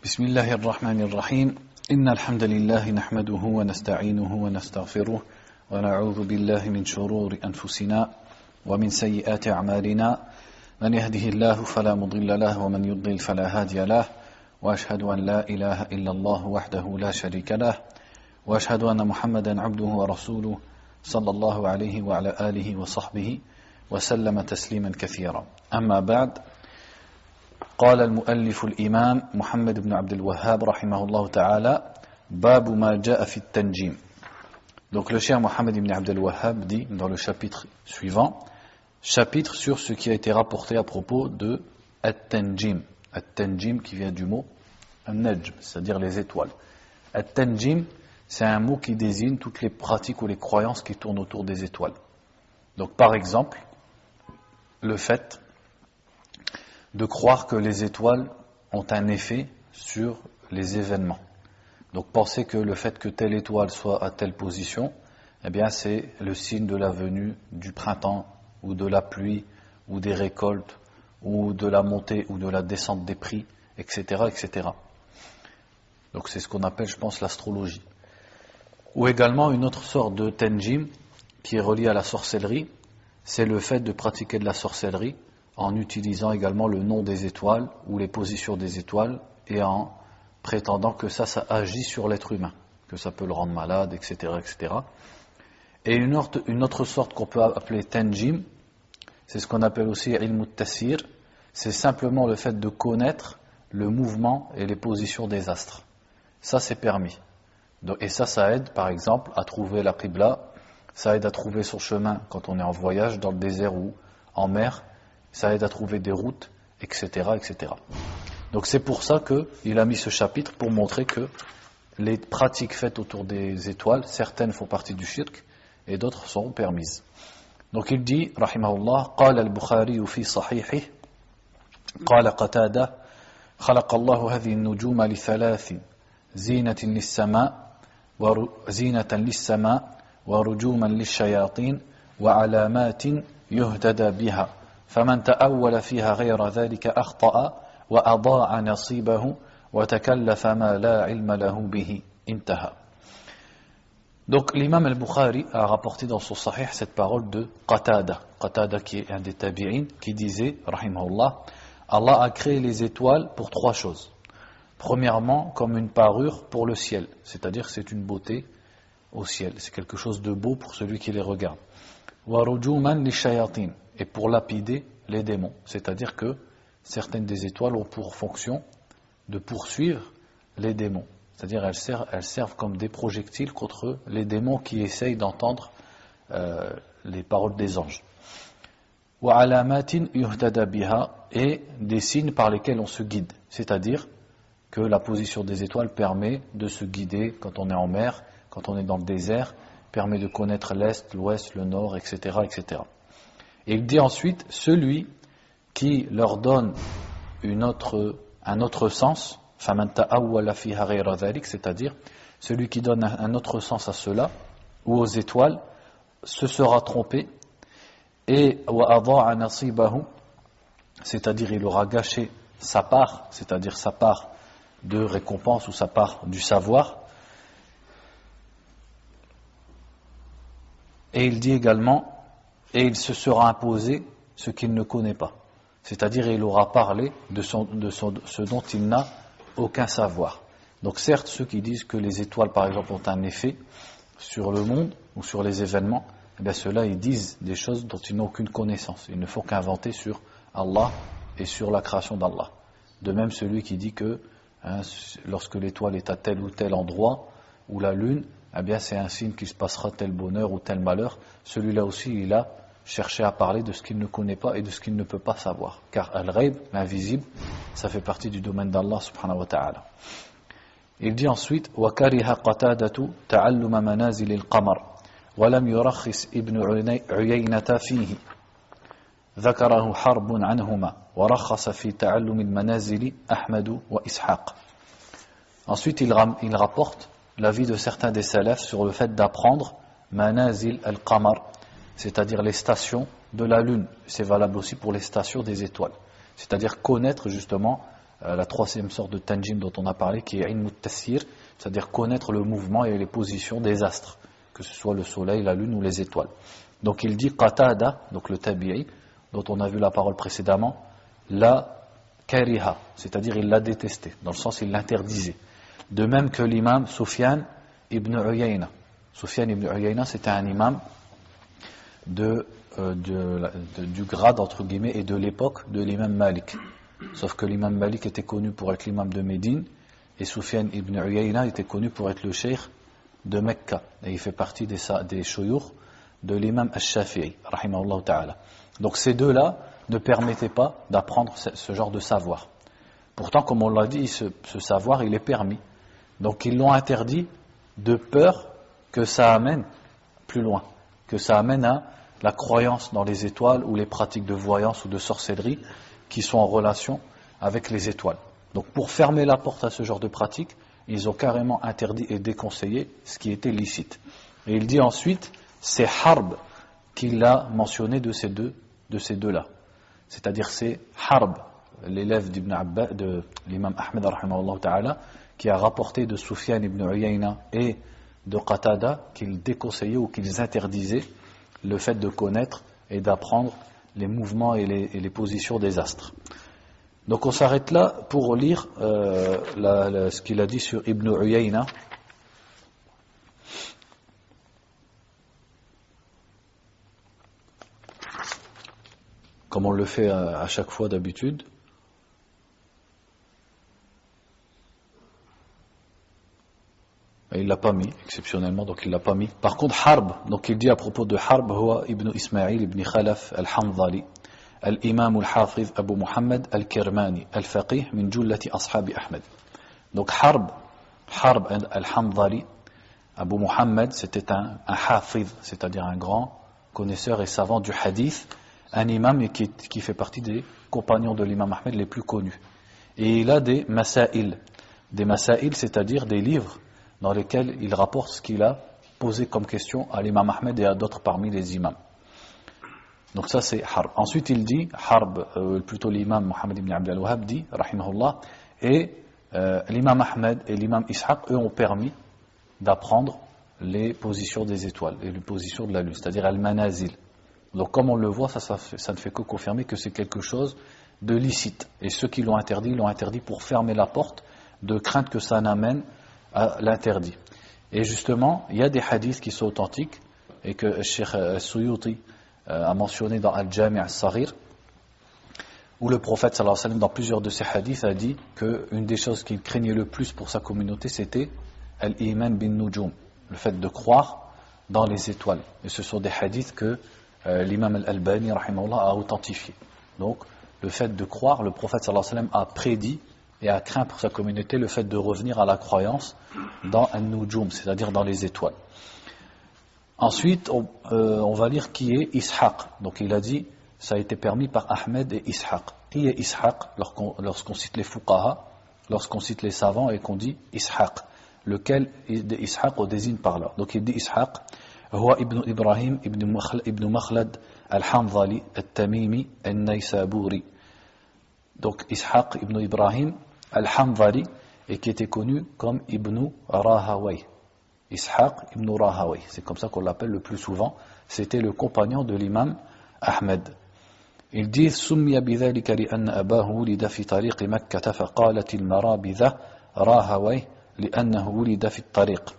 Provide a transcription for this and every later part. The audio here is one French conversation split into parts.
بسم الله الرحمن الرحيم إن الحمد لله نحمده ونستعينه ونستغفره ونعوذ بالله من شرور أنفسنا ومن سيئات أعمالنا من يهده الله فلا مضل له ومن يضلل فلا هادي له وأشهد أن لا إله إلا الله وحده لا شريك له وأشهد أن محمدا عبده ورسوله صلى الله عليه وعلى آله وصحبه وسلم تسليما كثيرا أما بعد قال المؤلف الإمام محمد بن عبد الوهاب رحمه الله تعالى باب ما جاء في التنجيم. Donc le cheikh Mohammed ibn Abd al-Wahhab dit dans le chapitre suivant, chapitre sur ce qui a été rapporté à propos de At-Tanjim. At-Tanjim qui vient du mot An-Najm, c'est-à-dire les étoiles. At-Tanjim, c'est un mot qui désigne toutes les pratiques ou les croyances qui tournent autour des étoiles. Donc par exemple, le fait de croire que les étoiles ont un effet sur les événements. Donc penser que le fait que telle étoile soit à telle position, eh bien c'est le signe de la venue du printemps, ou de la pluie, ou des récoltes, ou de la montée ou de la descente des prix, etc., etc. Donc c'est ce qu'on appelle, je pense, l'astrologie. Ou également une autre sorte de tanjim qui est reliée à la sorcellerie, c'est le fait de pratiquer de la sorcellerie en utilisant également le nom des étoiles ou les positions des étoiles et en prétendant que ça agit sur l'être humain, que ça peut le rendre malade, etc., etc. Et une autre sorte qu'on peut appeler tanjim, c'est ce qu'on appelle aussi ilm at-tasir, c'est simplement le fait de connaître le mouvement et les positions des astres. Ça c'est permis. Et ça aide par exemple à trouver la qibla, ça aide à trouver son chemin quand on est en voyage dans le désert ou en mer, ça aide à trouver des routes, etc., etc. Donc c'est pour ça qu'il a mis ce chapitre pour montrer que les pratiques faites autour des étoiles, certaines font partie du shirk et d'autres sont permises. Donc il dit, rahimahullah, قال البخاري في صحيحه قال قتادة خلق الله هذه النجوم لثلاث زينة للسماء ورجوما للشياطين وعلامات يهتدى بها فمن تأول فيها غير ذلك أخطأ وأضاع نصيبه وتكلف ما لا علم له به انتهى. Donc l'imam al-Bukhari a rapporté dans son sahih cette parole de Qatada qui est un des tabi'in, qui disait, rahimahullah, Allah a créé les étoiles pour trois choses. Premièrement, comme une parure pour le ciel, c'est-à-dire que c'est une beauté au ciel, c'est quelque chose de beau pour celui qui les regarde. Wa rujuman lishayatin, et pour lapider les démons, c'est-à-dire que certaines des étoiles ont pour fonction de poursuivre les démons, c'est-à-dire elles servent comme des projectiles contre les démons qui essayent d'entendre les paroles des anges. Wa alamatin yuhtada biha, et des signes par lesquels on se guide, c'est-à-dire que la position des étoiles permet de se guider quand on est en mer, quand on est dans le désert, permet de connaître l'est, l'ouest, le nord, etc., etc. Et il dit ensuite, celui qui leur donne un autre sens, c'est-à-dire celui qui donne un autre sens à cela, ou aux étoiles, se sera trompé, et c'est-à-dire il aura gâché sa part, c'est-à-dire sa part de récompense ou sa part du savoir. Et il dit également, et il se sera imposé ce qu'il ne connaît pas. C'est-à-dire il aura parlé de ce dont il n'a aucun savoir. Donc certes, ceux qui disent que les étoiles, par exemple, ont un effet sur le monde ou sur les événements, eh bien ceux-là, ils disent des choses dont ils n'ont aucune connaissance. Ils ne font qu'inventer sur Allah et sur la création d'Allah. De même, celui qui dit que lorsque l'étoile est à tel ou tel endroit, ou la lune, eh bien c'est un signe qu'il se passera tel bonheur ou tel malheur. Celui-là aussi, il a cherché à parler de ce qu'il ne connaît pas et de ce qu'il ne peut pas savoir. Car al-ghaib, l'invisible, ça fait partie du domaine d'Allah subhanahu wa ta'ala. Il dit ensuite, وَكَرِهَ قَتَادَةُ تَعَلُّمَ مَنَازِلِ الْقَمَرِ وَلَمْ يُرَخِّصْ ابْنُ عُيَيْنَةَ فِيهِ ذكره حرب عنهما ورخص في تعلم المنازل أحمد وإسحاق. Ensuite, il rapporte l'avis de certains des salafs sur le fait d'apprendre manazil al-qamar, c'est-à-dire les stations de la lune. C'est valable aussi pour les stations des étoiles. C'est-à-dire connaître justement la troisième sorte de tanjim dont on a parlé, qui est ilm tassir, c'est-à-dire connaître le mouvement et les positions des astres, que ce soit le soleil, la lune ou les étoiles. Donc il dit Qatada, donc le tabi'i, dont on a vu la parole précédemment, la kariha, c'est-à-dire il l'a détesté, dans le sens il l'interdisait. De même que l'imam Sufyan ibn Uyayna. Sufyan ibn Uyayna, c'était un imam du grade, entre guillemets, et de l'époque de l'imam Malik. Sauf que l'imam Malik était connu pour être l'imam de Médine, et Sufyan ibn Uyayna était connu pour être le cheikh de Mecca. Et il fait partie des shuyukh de l'imam al-Shafi'i, rahimahullah ta'ala. Donc ces deux-là ne permettaient pas d'apprendre ce genre de savoir. Pourtant, comme on l'a dit, ce savoir, il est permis. Donc ils l'ont interdit de peur que ça amène plus loin, que ça amène à la croyance dans les étoiles ou les pratiques de voyance ou de sorcellerie qui sont en relation avec les étoiles. Donc pour fermer la porte à ce genre de pratiques, ils ont carrément interdit et déconseillé ce qui était licite. Et il dit ensuite, c'est Harb qu'il a mentionné de ces deux-là. C'est-à-dire c'est Harb, l'élève de l'imam Ahmed rahimahullah ta'ala, qui a rapporté de Sufyan ibn Uyayna et de Qatada qu'ils déconseillaient ou qu'ils interdisaient le fait de connaître et d'apprendre les mouvements et les positions des astres. Donc on s'arrête là pour lire ce qu'il a dit sur Ibn Uyayna. Comme on le fait à chaque fois d'habitude. Il l'a pas mis, exceptionnellement, donc il l'a pas mis. Par contre, Harb, donc il dit à propos de Harb, huwa ibn Ismaïl ibn Khalaf al-Hamdali, al-Imam al-Hafiz Abu Muhammad al-Kirmani, al-Faqih min jullati ashabi Ahmed. Donc Harb al-Hamdali, Abu Muhammad, c'était un Hafiz, c'est-à-dire un grand connaisseur et savant du hadith, un imam qui fait partie des compagnons de l'imam Ahmed les plus connus. Et il a des masail, c'est-à-dire des livres dans lesquels il rapporte ce qu'il a posé comme question à l'imam Ahmed et à d'autres parmi les imams. Donc ça c'est Harb. Ensuite il dit, plutôt l'imam Mohammed ibn Abd al-Wahhab dit, rahimahullah, et l'imam Ahmed et l'imam Ishaq, eux, ont permis d'apprendre les positions des étoiles et les positions de la lune, c'est-à-dire al-manazil. Donc comme on le voit, ça ne fait que confirmer que c'est quelque chose de licite. Et ceux qui l'ont interdit pour fermer la porte, de crainte que ça n'amène à l'interdit. Et justement, il y a des hadiths qui sont authentiques et que le Cheikh Suyuti a mentionné dans Al-Jami' al-Saghir, où le prophète sallallahu alayhi wa sallam, dans plusieurs de ses hadiths, a dit qu'une des choses qu'il craignait le plus pour sa communauté, c'était Al-Iman bin Nujum, le fait de croire dans les étoiles. Et ce sont des hadiths que l'imam Al-Albani rahimahullah a authentifiés. Donc, le fait de croire, le prophète sallallahu alayhi wa sallam a prédit et a craint pour sa communauté le fait de revenir à la croyance dans An-Nujum, c'est-à-dire dans les étoiles. Ensuite, on va lire qui est Ishaq. Donc il a dit, ça a été permis par Ahmed et Ishaq. Qui est Ishaq lorsqu'on cite les fuqaha, lorsqu'on cite les savants et qu'on dit Ishaq, lequel de Ishaq on désigne par là. Donc il dit Ishaq, huwa ibn Ibrahim ibn Makhlad al-Hamdali al-Tamimi al-Naysaburi. Donc Ishaq ibn Ibrahim al-Hamdali, et qui était connu comme Ibn Rahawayh. Ishaq ibn Rahawayh, c'est comme ça qu'on l'appelle le plus souvent. C'était le compagnon de l'imam Ahmed. Il dit سمي بذلك لأن أباه ولد في طريق مكة فقالت المرابذة راهويه لأنه ولد في الطريق.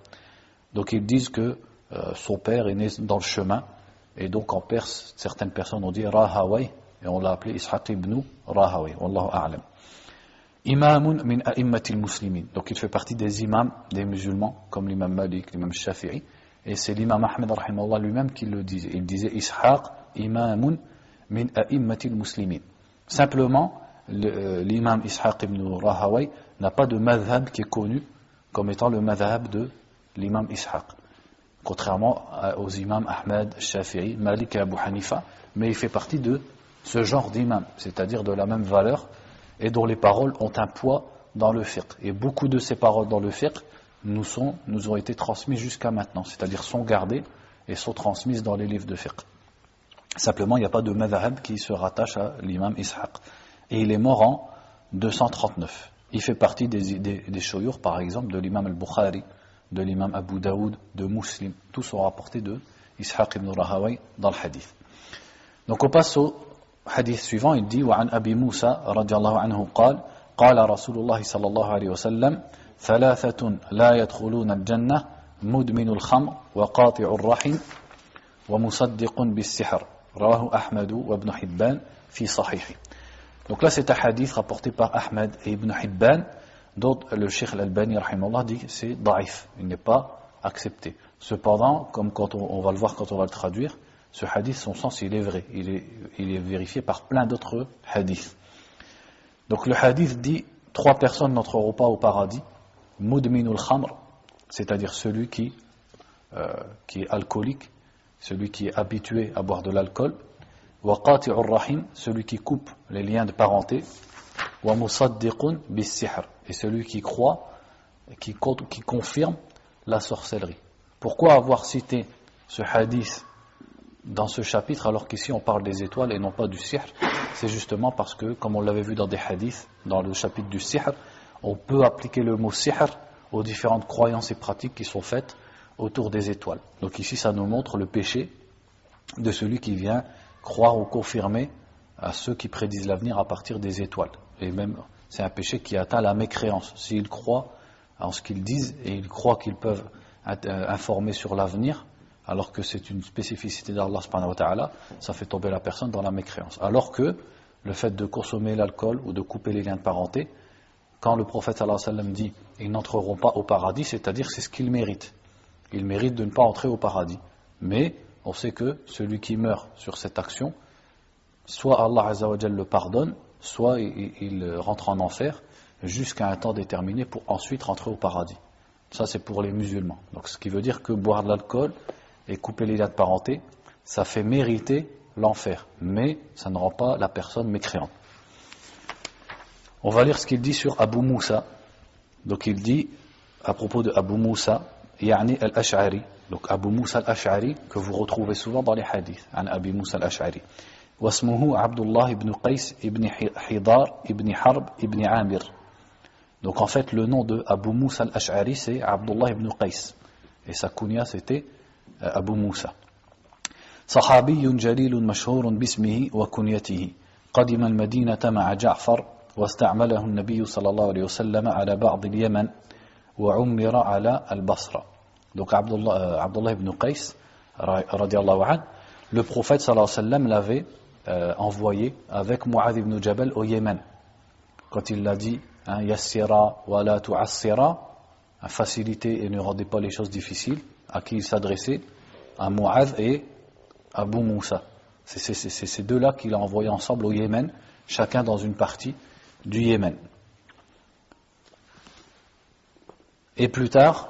Donc ils disent que son père est né dans le chemin, et donc en Perse certaines personnes ont dit Rahawayh et on l'a appelé Ishaq ibn Rahawayh. Wallahu a'lam. Imamun min a'immatil muslimin. Donc il fait partie des imams des musulmans, comme l'imam Malik, l'imam Shafi'i, et c'est l'imam Ahmed rahimahullah lui-même qui le disait. Il disait Ishaq imamun min a'immatil muslimin. Simplement, l'imam Ishaq ibn Rahawayh n'a pas de madhab qui est connu comme étant le madhab de l'imam Ishaq, contrairement aux imams Ahmed, Shafi'i, Malik et Abu Hanifa, mais il fait partie de ce genre d'imam, c'est-à-dire de la même valeur, et dont les paroles ont un poids dans le fiqh. Et beaucoup de ces paroles dans le fiqh nous ont été transmises jusqu'à maintenant, c'est-à-dire sont gardées et sont transmises dans les livres de fiqh. Simplement, il n'y a pas de madhab qui se rattache à l'imam Ishaq. Et il est mort en 239. Il fait partie des shuyukh, par exemple, de l'imam al-Bukhari, de l'imam Abu Daoud, de Muslim. Tous sont rapportés de Ishaq ibn Rahawayh dans le hadith. Donc on passe au hadith suivant. Il dit وعن أبي موسى رضي الله عنه قال قال رسول الله صلى الله عليه وسلم ثلاثة لا يدخلون الجنة مدمن الخمر وقاطع الرحم ومصدق بالسحر رواه أحمد وابن حبان في صحيحه. Donc là c'est un hadith rapporté par Ahmed et Ibn Hibban, dont le Cheikh Al-Albani rahimahullah dit que c'est daïf, il n'est pas accepté. Cependant, comme quand on va le voir quand on va le traduire, ce hadith, son sens il est vrai, il est vérifié par plein d'autres hadiths. Donc le hadith dit 3 personnes n'entreront pas au paradis. Mudminul khamr, c'est-à-dire celui qui est alcoolique, celui qui est habitué à boire de l'alcool. Wa qati'ur rahim, celui qui coupe les liens de parenté. Wa musaddiqun bis-sihr, et celui qui croit, qui confirme la sorcellerie. Pourquoi avoir cité ce hadith dans ce chapitre alors qu'ici on parle des étoiles et non pas du sihr? C'est justement parce que, comme on l'avait vu dans des hadiths, dans le chapitre du sihr, on peut appliquer le mot sihr aux différentes croyances et pratiques qui sont faites autour des étoiles. Donc ici ça nous montre le péché de celui qui vient croire ou confirmer à ceux qui prédisent l'avenir à partir des étoiles. Et même c'est un péché qui atteint la mécréance. S'ils croient en ce qu'ils disent et ils croient qu'ils peuvent informer sur l'avenir, alors que c'est une spécificité d'Allah subhanahu wa ta'ala, ça fait tomber la personne dans la mécréance. Alors que le fait de consommer l'alcool ou de couper les liens de parenté, quand le prophète sallallahu alayhi wa sallam dit « ils n'entreront pas au paradis », c'est-à-dire c'est ce qu'ils méritent. Ils méritent de ne pas entrer au paradis. Mais on sait que celui qui meurt sur cette action, soit Allah azza wa jalla le pardonne, soit il rentre en enfer jusqu'à un temps déterminé pour ensuite rentrer au paradis. Ça c'est pour les musulmans. Donc ce qui veut dire que boire de l'alcool et couper les liens de parenté, ça fait mériter l'enfer, mais ça ne rend pas la personne mécréante. On va lire ce qu'il dit sur Abu Moussa. Donc il dit à propos de Abu Moussa, yani al-Ash'ari. Donc Abu Moussa al-Ash'ari que vous retrouvez souvent dans les hadiths, an Abi Moussa al-Ash'ari. Wasmuhu Abdullah ibn Qais ibn Hidar ibn Harb ibn Amir. Donc en fait le nom de Abu Moussa al-Ash'ari c'est Abdullah ibn Qais et sa kunya c'était Abu Moussa. صحابي جليل مشهور باسمه وكنيته قدم المدينة مع جعفر واستعمله النبي صلى الله عليه وسلم على بعض اليمن وعمر على البصرة. Donc Abdullah ibn Qais radiallahu anhu, le prophète sallallahu alayhi wa sallam l'avait envoyé avec Mu'adh ibn Jabal au Yémen. Quand il l'a dit yassira wa la tu'assira, facilitez et ne rendez pas les choses difficiles, à qui il s'adressait? À Mu'adh et Abu Moussa. C'est ces deux-là qu'il a envoyés ensemble au Yémen, chacun dans une partie du Yémen. Et plus tard,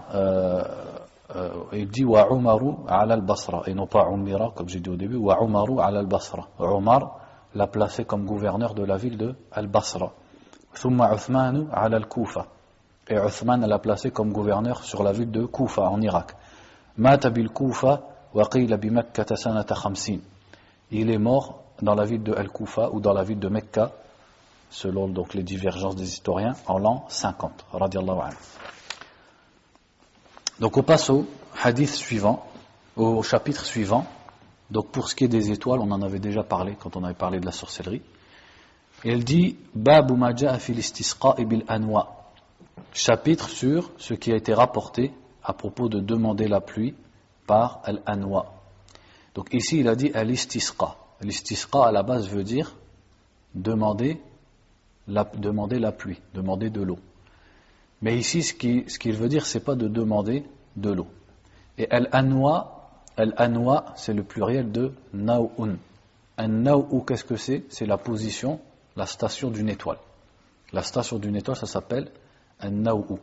il dit wa Umaru ala al-Basra, et non pas Umira comme j'ai dit au début, wa Umaru ala al-Basra. Umar l'a placé comme gouverneur de la ville de al-Basra. Thumma Uthmanu ala al-Kufa, et Uthman l'a placé comme gouverneur sur la ville de Kufa en Irak. Mata bil Kufa wa qila bi Makkah sanata 50. Il est mort dans la ville de Al-Kufa ou dans la ville de Mecca, selon donc les divergences des historiens, en l'an 50 radiyallahu anhu. Donc on passe au hadith suivant, au chapitre suivant. Donc pour ce qui est des étoiles, on en avait déjà parlé quand on avait parlé de la sorcellerie. Et elle dit Babu ma ja'a fil istisqa'i bil anwa. Chapitre sur ce qui a été rapporté à propos de demander la pluie par al-anwa. Donc ici il a dit al-istisqa. L'istisqa à la base veut dire demander la pluie, demander de l'eau. Mais ici ce qu'il veut dire c'est pas de demander de l'eau. Et al-anwa c'est le pluriel de naw'un. An-naw'u qu'est-ce que c'est? C'est la position, la station d'une étoile. La station d'une étoile ça s'appelle an-naw'u.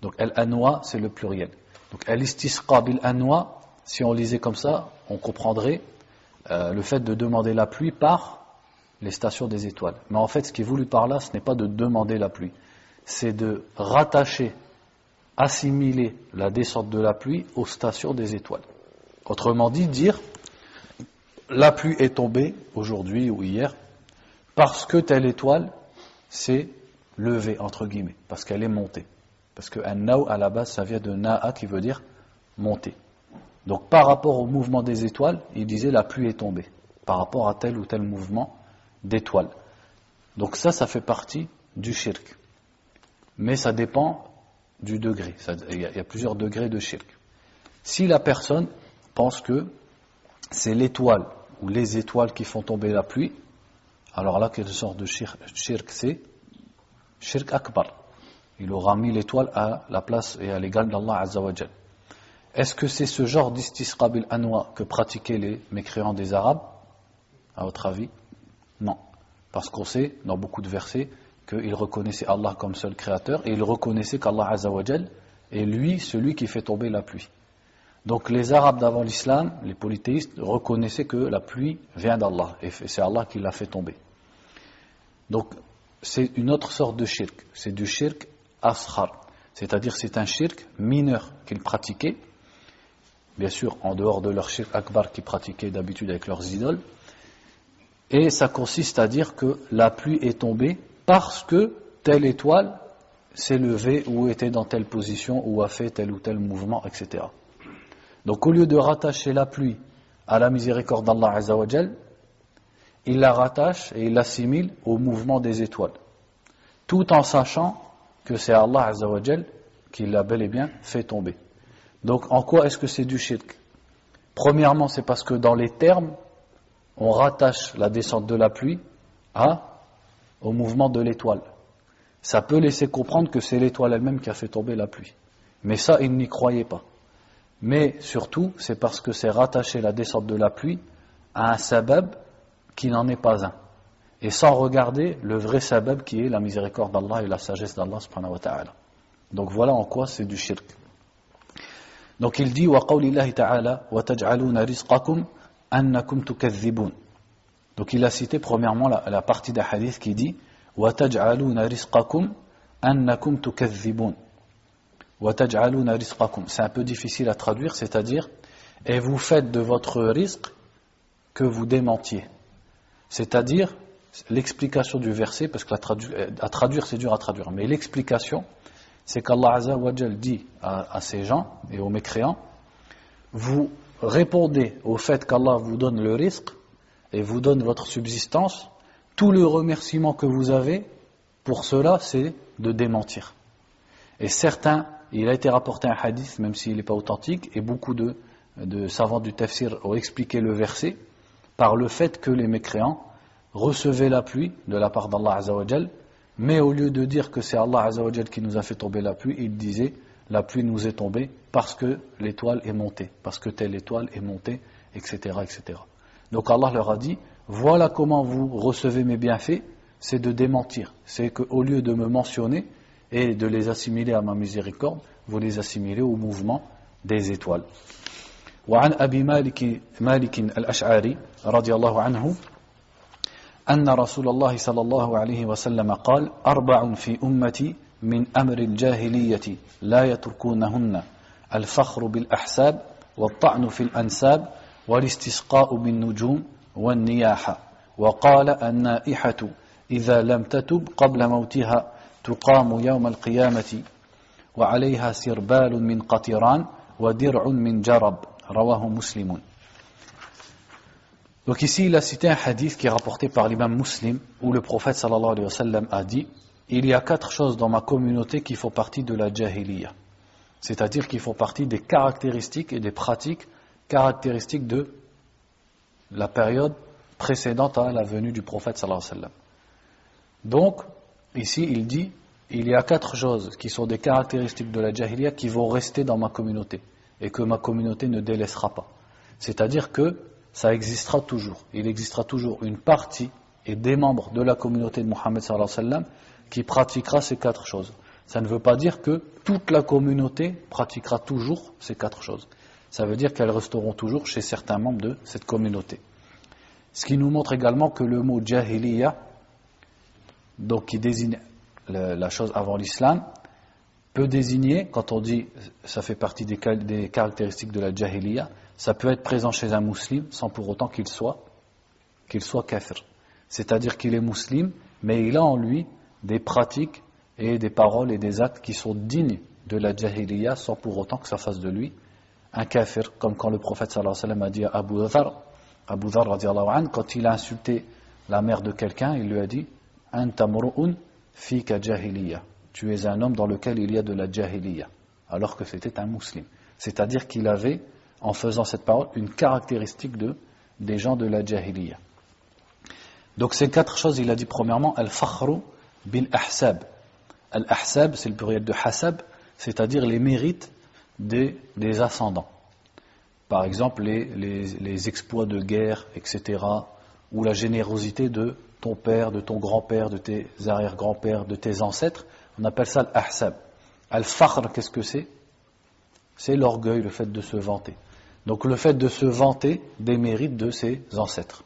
Donc al-anwa c'est le pluriel. Donc al-istisqa bil anwa, si on lisait comme ça, on comprendrait le fait de demander la pluie par les stations des étoiles. Mais en fait, ce qui est voulu par là, ce n'est pas de demander la pluie, c'est de rattacher, assimiler la descente de la pluie aux stations des étoiles. Autrement dit, dire la pluie est tombée aujourd'hui ou hier parce que telle étoile c'est levée, entre guillemets, parce qu'elle est montée. Parce que an-naw, à la base, ça vient de na'a, qui veut dire monter. Donc par rapport au mouvement des étoiles, il disait la pluie est tombée, par rapport à tel ou tel mouvement d'étoiles. Donc ça fait partie du shirk. Mais ça dépend du degré. Il y a plusieurs degrés de shirk. Si la personne pense que c'est l'étoile ou les étoiles qui font tomber la pluie, alors là, quelle sorte de shirk c'est? Shirk akbar. Il aura mis l'étoile à la place et à l'égal d'Allah Azza wa Jal. Est-ce que c'est ce genre d'istisqa bil anwa que pratiquaient les mécréants des Arabes? À votre avis? Non. Parce qu'on sait, dans beaucoup de versets, qu'ils reconnaissaient Allah comme seul créateur et ils reconnaissaient qu'Allah Azza wa Jal est lui, celui qui fait tomber la pluie. Donc les Arabes d'avant l'islam, les polythéistes, reconnaissaient que la pluie vient d'Allah et c'est Allah qui l'a fait tomber. Donc c'est une autre sorte de shirk, c'est du shirk asghar, c'est-à-dire c'est un shirk mineur qu'ils pratiquaient, bien sûr en dehors de leur shirk akbar qu'ils pratiquaient d'habitude avec leurs idoles, et ça consiste à dire que la pluie est tombée parce que telle étoile s'est levée ou était dans telle position ou a fait tel ou tel mouvement, etc. Donc au lieu de rattacher la pluie à la miséricorde d'Allah Azza wa Jal, il la rattache et il l'assimile au mouvement des étoiles, tout en sachant que c'est Allah Azza wa Jal qui l'a bel et bien fait tomber. Donc en quoi est-ce que c'est du shirk? Premièrement, c'est parce que dans les termes, on rattache la descente de la pluie au mouvement de l'étoile. Ça peut laisser comprendre que c'est l'étoile elle-même qui a fait tomber la pluie. Mais ça, ils n'y croyaient pas. Mais surtout, c'est parce que c'est rattacher la descente de la pluie à un sabab qui n'en est pas un. Et sans regarder le vrai sabab qui est la miséricorde d'Allah et la sagesse d'Allah subhanahu wa ta'ala. Donc voilà en quoi c'est du shirk. Donc il dit wa qawlillahi ta'ala wa taj'aluna rizqakum annakum tukadhibun. Donc il a cité premièrement la partie d'un hadith qui dit wa taj'aluna rizqakum annakum tukadhibun. Wa taj'aluna rizqakum. C'est un peu difficile à traduire, c'est-à-dire et vous faites de votre rizq que vous démentiez. C'est-à-dire l'explication du verset, parce que à traduire c'est dur à traduire, mais l'explication c'est qu'Allah Azza wa Jal dit à ces gens et aux mécréants, vous répondez au fait qu'Allah vous donne le rizq et vous donne votre subsistance, tout le remerciement que vous avez pour cela c'est de démentir. Et certains, il a été rapporté un hadith, même s'il n'est pas authentique, et beaucoup de savants du tafsir ont expliqué le verset par le fait que les mécréants recevaient la pluie de la part d'Allah Azza wa Jal, mais au lieu de dire que c'est Allah Azza wa Jal qui nous a fait tomber la pluie, ils disaient la pluie nous est tombée parce que l'étoile est montée, parce que telle étoile est montée, etc., etc. Donc Allah leur a dit, voilà comment vous recevez mes bienfaits, c'est de démentir, c'est qu'au lieu de me mentionner et de les assimiler à ma miséricorde, vous les assimilez au mouvement des étoiles. وعن أبي مالك الأشعري رضي الله عنه أن رسول الله صلى الله عليه وسلم قال 4 في أمتي من أمر الجاهلية لا يتركونهن الفخر بالأحساب والطعن في الأنساب والاستسقاء بالنجوم والنياحة وقال النائحة إذا لم تتب قبل موتها تقام يوم القيامة وعليها سربال من قطران ودرع من جرب رواه مسلم. Donc ici il a cité un hadith qui est rapporté par l'imam Muslim où le prophète sallallahu alayhi wa sallam a dit il y a 4 choses dans ma communauté qui font partie de la jahiliya, c'est-à-dire qui font partie des caractéristiques et des pratiques caractéristiques de la période précédente à la venue du prophète sallallahu alayhi wa sallam. Donc ici il dit il y a 4 choses qui sont des caractéristiques de la jahiliya qui vont rester dans ma communauté et que ma communauté ne délaissera pas, c'est-à-dire que ça existera toujours. Il existera toujours une partie et des membres de la communauté de Mohammed sallallahu alayhi wa sallam qui pratiquera ces 4 choses. Ça ne veut pas dire que toute la communauté pratiquera toujours ces 4 choses. Ça veut dire qu'elles resteront toujours chez certains membres de cette communauté. Ce qui nous montre également que le mot jahiliya, donc qui désigne la chose avant l'islam, peut désigner, quand on dit ça fait partie des caractéristiques de la jahiliya, ça peut être présent chez un musulman sans pour autant qu'il soit kafir. C'est-à-dire qu'il est musulman, mais il a en lui des pratiques et des paroles et des actes qui sont dignes de la jahiliya sans pour autant que ça fasse de lui un kafir, comme quand le prophète sallallahu alayhi wa sallam a dit à Abu Dhar radiallahu anhu, quand il a insulté la mère de quelqu'un, il lui a dit Anta mru'un fika jahiliya, tu es un homme dans lequel il y a de la jahiliya, alors que c'était un musulman. C'est-à-dire qu'il avait, en faisant cette parole, une caractéristique des gens de la jahiliya. Donc ces 4 choses, il a dit premièrement al-fakhru bil-ahsab. Al-ahsab, c'est le pluriel de hasab, c'est-à-dire les mérites des ascendants. Par exemple, les exploits de guerre, etc., ou la générosité de ton père, de ton grand-père, de tes arrière-grands-pères, de tes ancêtres, on appelle ça al-ahsab. Al-fakhr, qu'est-ce que c'est? C'est l'orgueil, le fait de se vanter. Donc le fait de se vanter des mérites de ses ancêtres.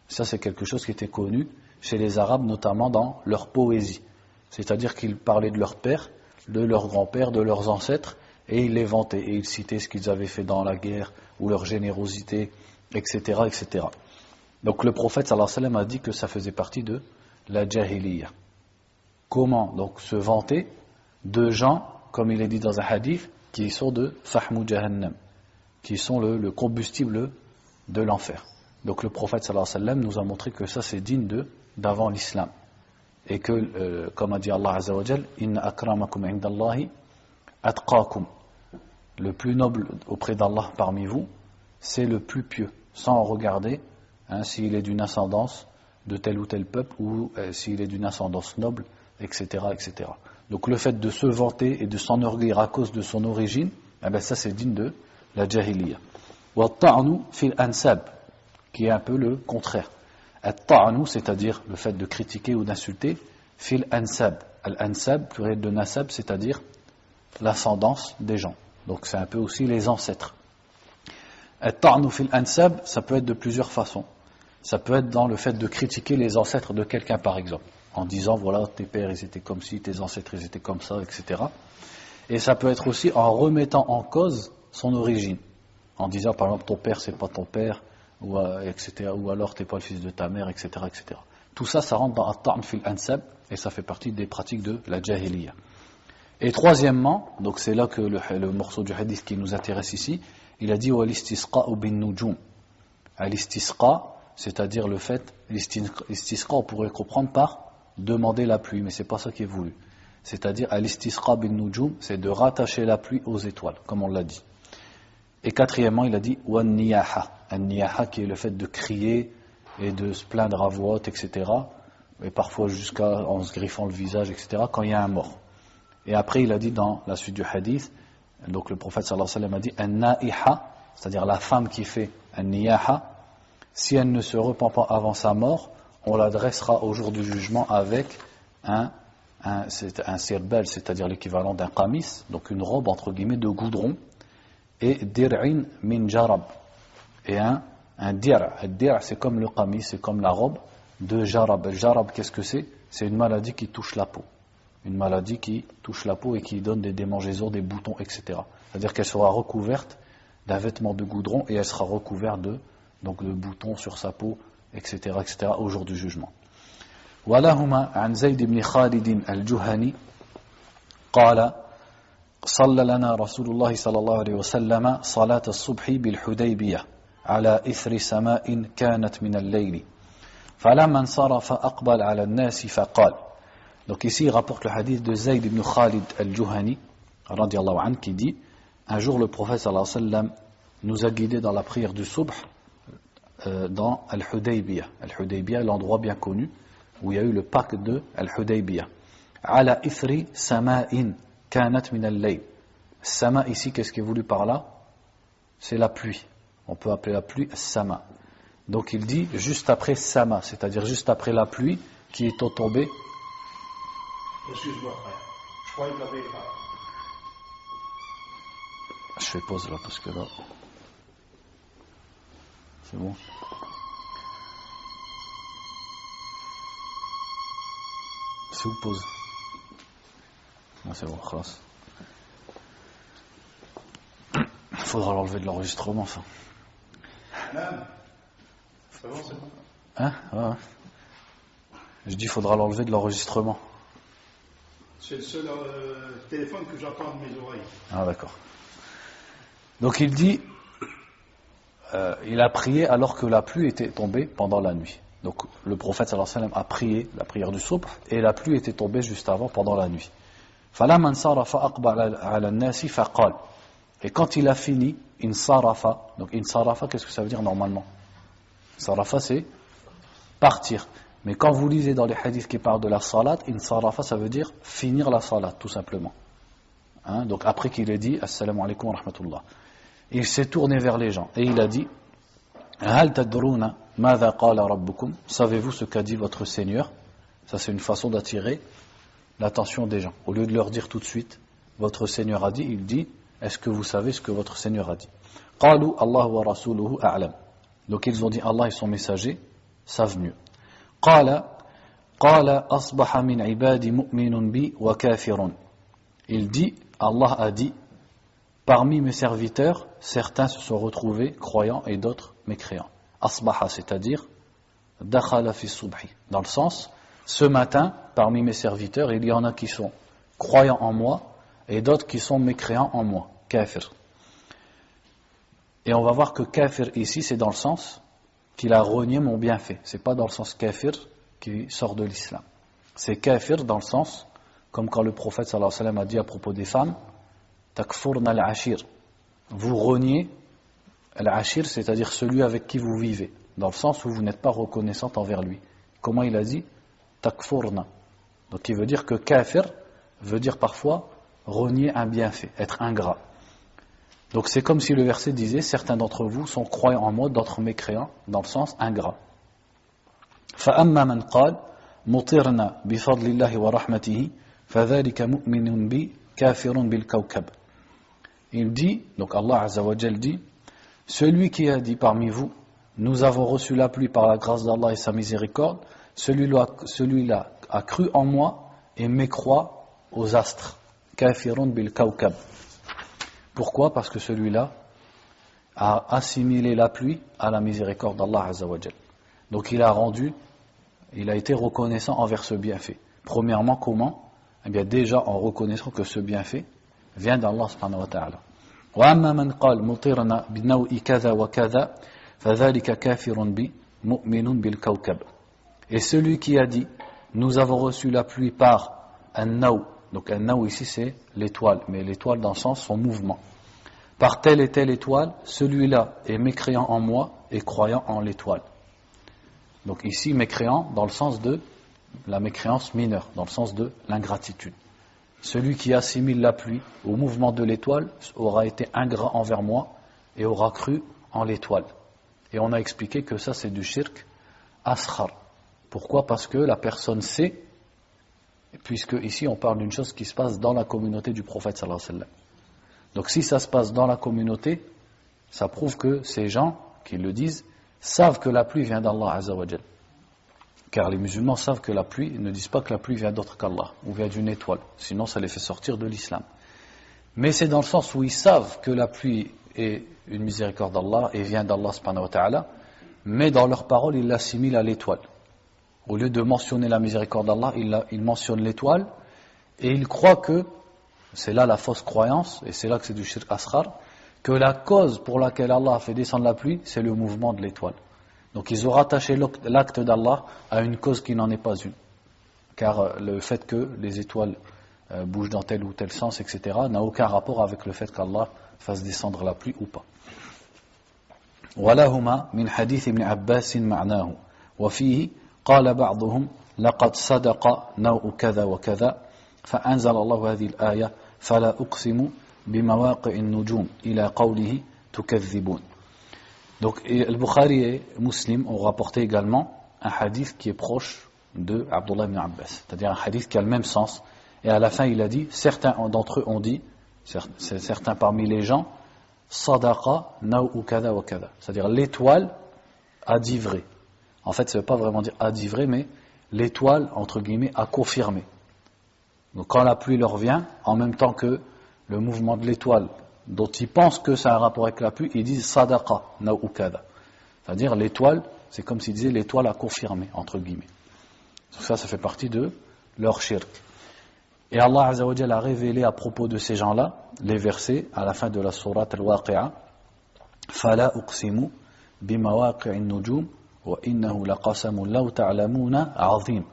Ça, c'est quelque chose qui était connu chez les Arabes, notamment dans leur poésie. C'est-à-dire qu'ils parlaient de leur père, de leur grand-père, de leurs ancêtres, et ils les vantaient, et ils citaient ce qu'ils avaient fait dans la guerre, ou leur générosité, etc., etc. Donc le prophète sallallahu alayhi wa sallam a dit que ça faisait partie de la jahiliya. Comment donc se vanter de gens, comme il est dit dans un hadith, qui sont de fahmu jahannam, qui sont le combustible de l'enfer. Donc le prophète sallallahu alayhi wa sallam nous a montré que ça c'est digne d'avant l'islam. Et que, comme a dit Allah azza wa jal, inna akramakum indallahi atqakum. Le plus noble auprès d'Allah parmi vous, c'est le plus pieux, sans regarder s'il est d'une ascendance de tel ou tel peuple ou s'il est d'une ascendance noble, etc., etc. Donc le fait de se vanter et de s'enorgueillir à cause de son origine, ça c'est digne de la jahiliya. Wa ta'nu fil ansab, qui est un peu le contraire. At-ta'nu, c'est-à-dire le fait de critiquer ou d'insulter, fil ansab. Al-ansab, pluriel de nasab, c'est-à-dire l'ascendance des gens. Donc c'est un peu aussi les ancêtres. At-ta'nu fil ansab, ça peut être de plusieurs façons. Ça peut être dans le fait de critiquer les ancêtres de quelqu'un, par exemple, en disant voilà, tes pères ils étaient comme ci, tes ancêtres ils étaient comme ça, etc. Et ça peut être aussi en remettant en cause son origine, en disant par exemple ton père c'est pas ton père, ou, etc., ou alors t'es pas le fils de ta mère, etc., etc. Tout ça, ça rentre dans at-ta'n fil ansab et ça fait partie des pratiques de la jahiliya. Et troisièmement, donc c'est là que le morceau du hadith qui nous intéresse ici, il a dit wa l'istisqa'u bin nujum. Al-istisqa, c'est-à-dire le fait, l'istisqa on pourrait comprendre par demander la pluie, mais c'est pas ça qui est voulu. C'est-à-dire al-istisqa bin nujum, c'est de rattacher la pluie aux étoiles, comme on l'a dit. Et quatrièmement, il a dit wa niyaha. An-niyaha qui est le fait de crier et de se plaindre à voix haute, etc. Et parfois en se griffant le visage, etc. quand il y a un mort. Et après, il a dit dans la suite du hadith, donc le prophète sallallahu alayhi wa sallam a dit an-na'iha, c'est-à-dire la femme qui fait an-niyaha, si elle ne se repent pas avant sa mort, on l'adressera au jour du jugement avec un sirbel, c'est-à-dire l'équivalent d'un qamis, donc une robe entre guillemets de goudron, et dir'in min jarab, et un dir'. Dir' c'est comme le qamis, c'est comme la robe de jarab. Le jarab, qu'est-ce que c'est? C'est une maladie qui touche la peau. Une maladie qui touche la peau et qui donne des démangeaisons, des boutons, etc. C'est-à-dire qu'elle sera recouverte d'un vêtement de goudron et elle sera recouverte de boutons sur sa peau, etc., etc., au jour du jugement. ولهما عن زيد بن خالد الجهني قال صلى لنا رسول الله صلى الله عليه وسلم صلاة الصبح بالحديبية على إثر سماء كانت من الليل فلما انصرف أقبل على الناس فقال. Donc ici il rapporte le hadith de Zayd ibn Khalid al-Juhani radiallahu anhu qui dit un jour le prophète sallallahu alayhi wa sallam nous a guidés dans la prière du subh dans Al-Hudaybiyah. Al-Hudaybiyah est l'endroit bien connu où il y a eu le pacte de Al-Hudaybiyah. Ala ithri sama'in kanat min al-layl. Sama ici, qu'est-ce qui est voulu par là? C'est la pluie. On peut appeler la pluie sama. Donc il dit juste après sama, c'est-à-dire juste après la pluie qui est tombée. Excuse-moi, frère. Je croyais que l'avais pas. Je fais pause là parce que là. C'est bon. C'est où pause? Ah, c'est bon, khlas. Il faudra l'enlever de l'enregistrement, ça. C'est bon, c'est bon. Hein? Ouais. Je dis, il faudra l'enlever de l'enregistrement. C'est le seul téléphone que j'entends de mes oreilles. Ah d'accord. Donc il dit, il a prié alors que la pluie était tombée pendant la nuit. Donc le prophète sallallahu alayhi wa sallam a prié la prière du subh et la pluie était tombée juste avant pendant la nuit. فَلَمَّا انصَرَفَ أَقْبَلَ عَلَى النَّاسِ فَقَالَ. Et quand il a fini, insarafa. Donc insarafa, qu'est-ce que ça veut dire normalement? Insarafa, c'est partir. Mais quand vous lisez dans les hadiths qui parlent de la salat, insarafa, ça veut dire finir la salat, tout simplement. Hein? Donc après qu'il ait dit assalamu alaikum wa rahmatullah, il s'est tourné vers les gens et il a dit hal tadruna madha qala rabbukum, savez-vous ce qu'a dit votre Seigneur? Ça c'est une façon d'attirer l'attention des gens. Au lieu de leur dire tout de suite votre Seigneur a dit, il dit est-ce que vous savez ce que votre Seigneur a dit? Qalu Allah wa rasuluhu a'lam. Donc ils ont dit Allah et son messager savent mieux. Qala asbaha min ibadi mu'minun bi wa kafirun. Il dit, Allah a dit, parmi mes serviteurs, certains se sont retrouvés croyants et d'autres mécréants. Asbaha, c'est-à-dire dakhala fi subhi. Dans le sens, ce matin, parmi mes serviteurs, il y en a qui sont croyants en moi et d'autres qui sont mécréants en moi. Kafir. Et on va voir que kafir ici, c'est dans le sens qu'il a renié mon bienfait. C'est pas dans le sens kafir qui sort de l'islam. C'est kafir dans le sens, comme quand le prophète sallallahu alayhi wa sallam a dit à propos des femmes, takfurna al-ashir. Vous reniez al-ashir, c'est-à-dire celui avec qui vous vivez, dans le sens où vous n'êtes pas reconnaissante envers lui. Comment il a dit? Takfurna. Donc il veut dire que kafir veut dire parfois renier un bienfait, être ingrat. Donc c'est comme si le verset disait certains d'entre vous sont croyants en moi, d'autres mécréants, dans le sens ingrat. فَأَمَّا مَنْ قَالَ مُطِرْنَا بِفَضْلِ اللَّهِ وَرَحْمَتِهِ فَذَلِكَ مُؤْمِنٌ بِي كَافِرٌ بِالْكَوْكَبِ. Il dit, donc Allah Azza wa Jal dit, celui qui a dit parmi vous, nous avons reçu la pluie par la grâce d'Allah et sa miséricorde, celui-là a cru en moi et mécroit aux astres. Kafirun bil kawkab. Pourquoi? Parce que celui-là a assimilé la pluie à la miséricorde d'Allah Azza wa Jal. Donc il a été reconnaissant envers ce bienfait. Premièrement, comment? Eh bien déjà en reconnaissant que ce bienfait vient d'Allah subhanahu wa ta'ala. وَأَمَّا مَنْ قَالْ مُطِرْنَا بِنَوْءِ كَذَا وَكَذَا فَذَلِكَ كَافِرٌ بِي مُؤْمِنٌ بِالْكَوْكَبِ. Et celui qui a dit, nous avons reçu la pluie par un-naw. Donc un-naw ici c'est l'étoile, mais l'étoile dans le sens son mouvement. Par telle et telle étoile, celui-là est mécréant en moi et croyant en l'étoile. Donc ici mécréant dans le sens de la mécréance mineure, dans le sens de l'ingratitude. Celui qui assimile la pluie au mouvement de l'étoile aura été ingrat envers moi et aura cru en l'étoile. Et on a expliqué que ça c'est du shirk asghar. Pourquoi? Parce que la personne sait, puisque ici on parle d'une chose qui se passe dans la communauté du prophète sallallahu alayhi wa sallam. Donc si ça se passe dans la communauté, ça prouve que ces gens qui le disent savent que la pluie vient d'Allah Azza wa Jal. Car les musulmans savent que la pluie, ils ne disent pas que la pluie vient d'autre qu'Allah, ou vient d'une étoile, sinon ça les fait sortir de l'islam. Mais c'est dans le sens où ils savent que la pluie est une miséricorde d'Allah et vient d'Allah subhanahu wa ta'ala, mais dans leurs paroles ils l'assimilent à l'étoile. Au lieu de mentionner la miséricorde d'Allah, ils mentionnent l'étoile et ils croient que, c'est là la fausse croyance, et c'est là que c'est du shirk asghar, que la cause pour laquelle Allah a fait descendre la pluie, c'est le mouvement de l'étoile. Donc ils ont rattaché l'acte d'Allah à une cause qui n'en est pas une. Car le fait que les étoiles bougent dans tel ou tel sens, etc., n'a aucun rapport avec le fait qu'Allah fasse descendre la pluie ou pas. وَلَهُمَا مِنْ حَدِيثِ ابْنِ عَبَّاسٍ مَعْنَاهُ وَفِيهِ قال بعضهم لقد صدق نوء كذا وكذا فأنزل الله هذه الآية فلا أقسم بمواقع النجوم إلى قوله تكذبون. Donc Al-Bukhari et Muslim ont rapporté également un hadith qui est proche de Abdullah ibn Abbas, c'est-à-dire un hadith qui a le même sens, et à la fin il a dit, certains d'entre eux ont dit, certains parmi les gens, sadaqa naou kada wa kada, c'est-à-dire l'étoile a dit vrai. En fait, ça ne veut pas vraiment dire a dit vrai, mais l'étoile, entre guillemets, a confirmé. Donc quand la pluie leur vient, en même temps que le mouvement de l'étoile, dont ils pensent que ça a un rapport avec la pluie, ils disent sadaqa naou kada. C'est-à-dire l'étoile, c'est comme s'ils disaient l'étoile a confirmé, entre guillemets. Donc ça fait partie de leur shirk. Et Allah Azza wa Jalla a révélé à propos de ces gens-là les versets à la fin de la sourate Al-Waqi'a. Fala uqsimu bimawaqi'in nujum wa innahu laqasamun law ta'lamuna 'azim.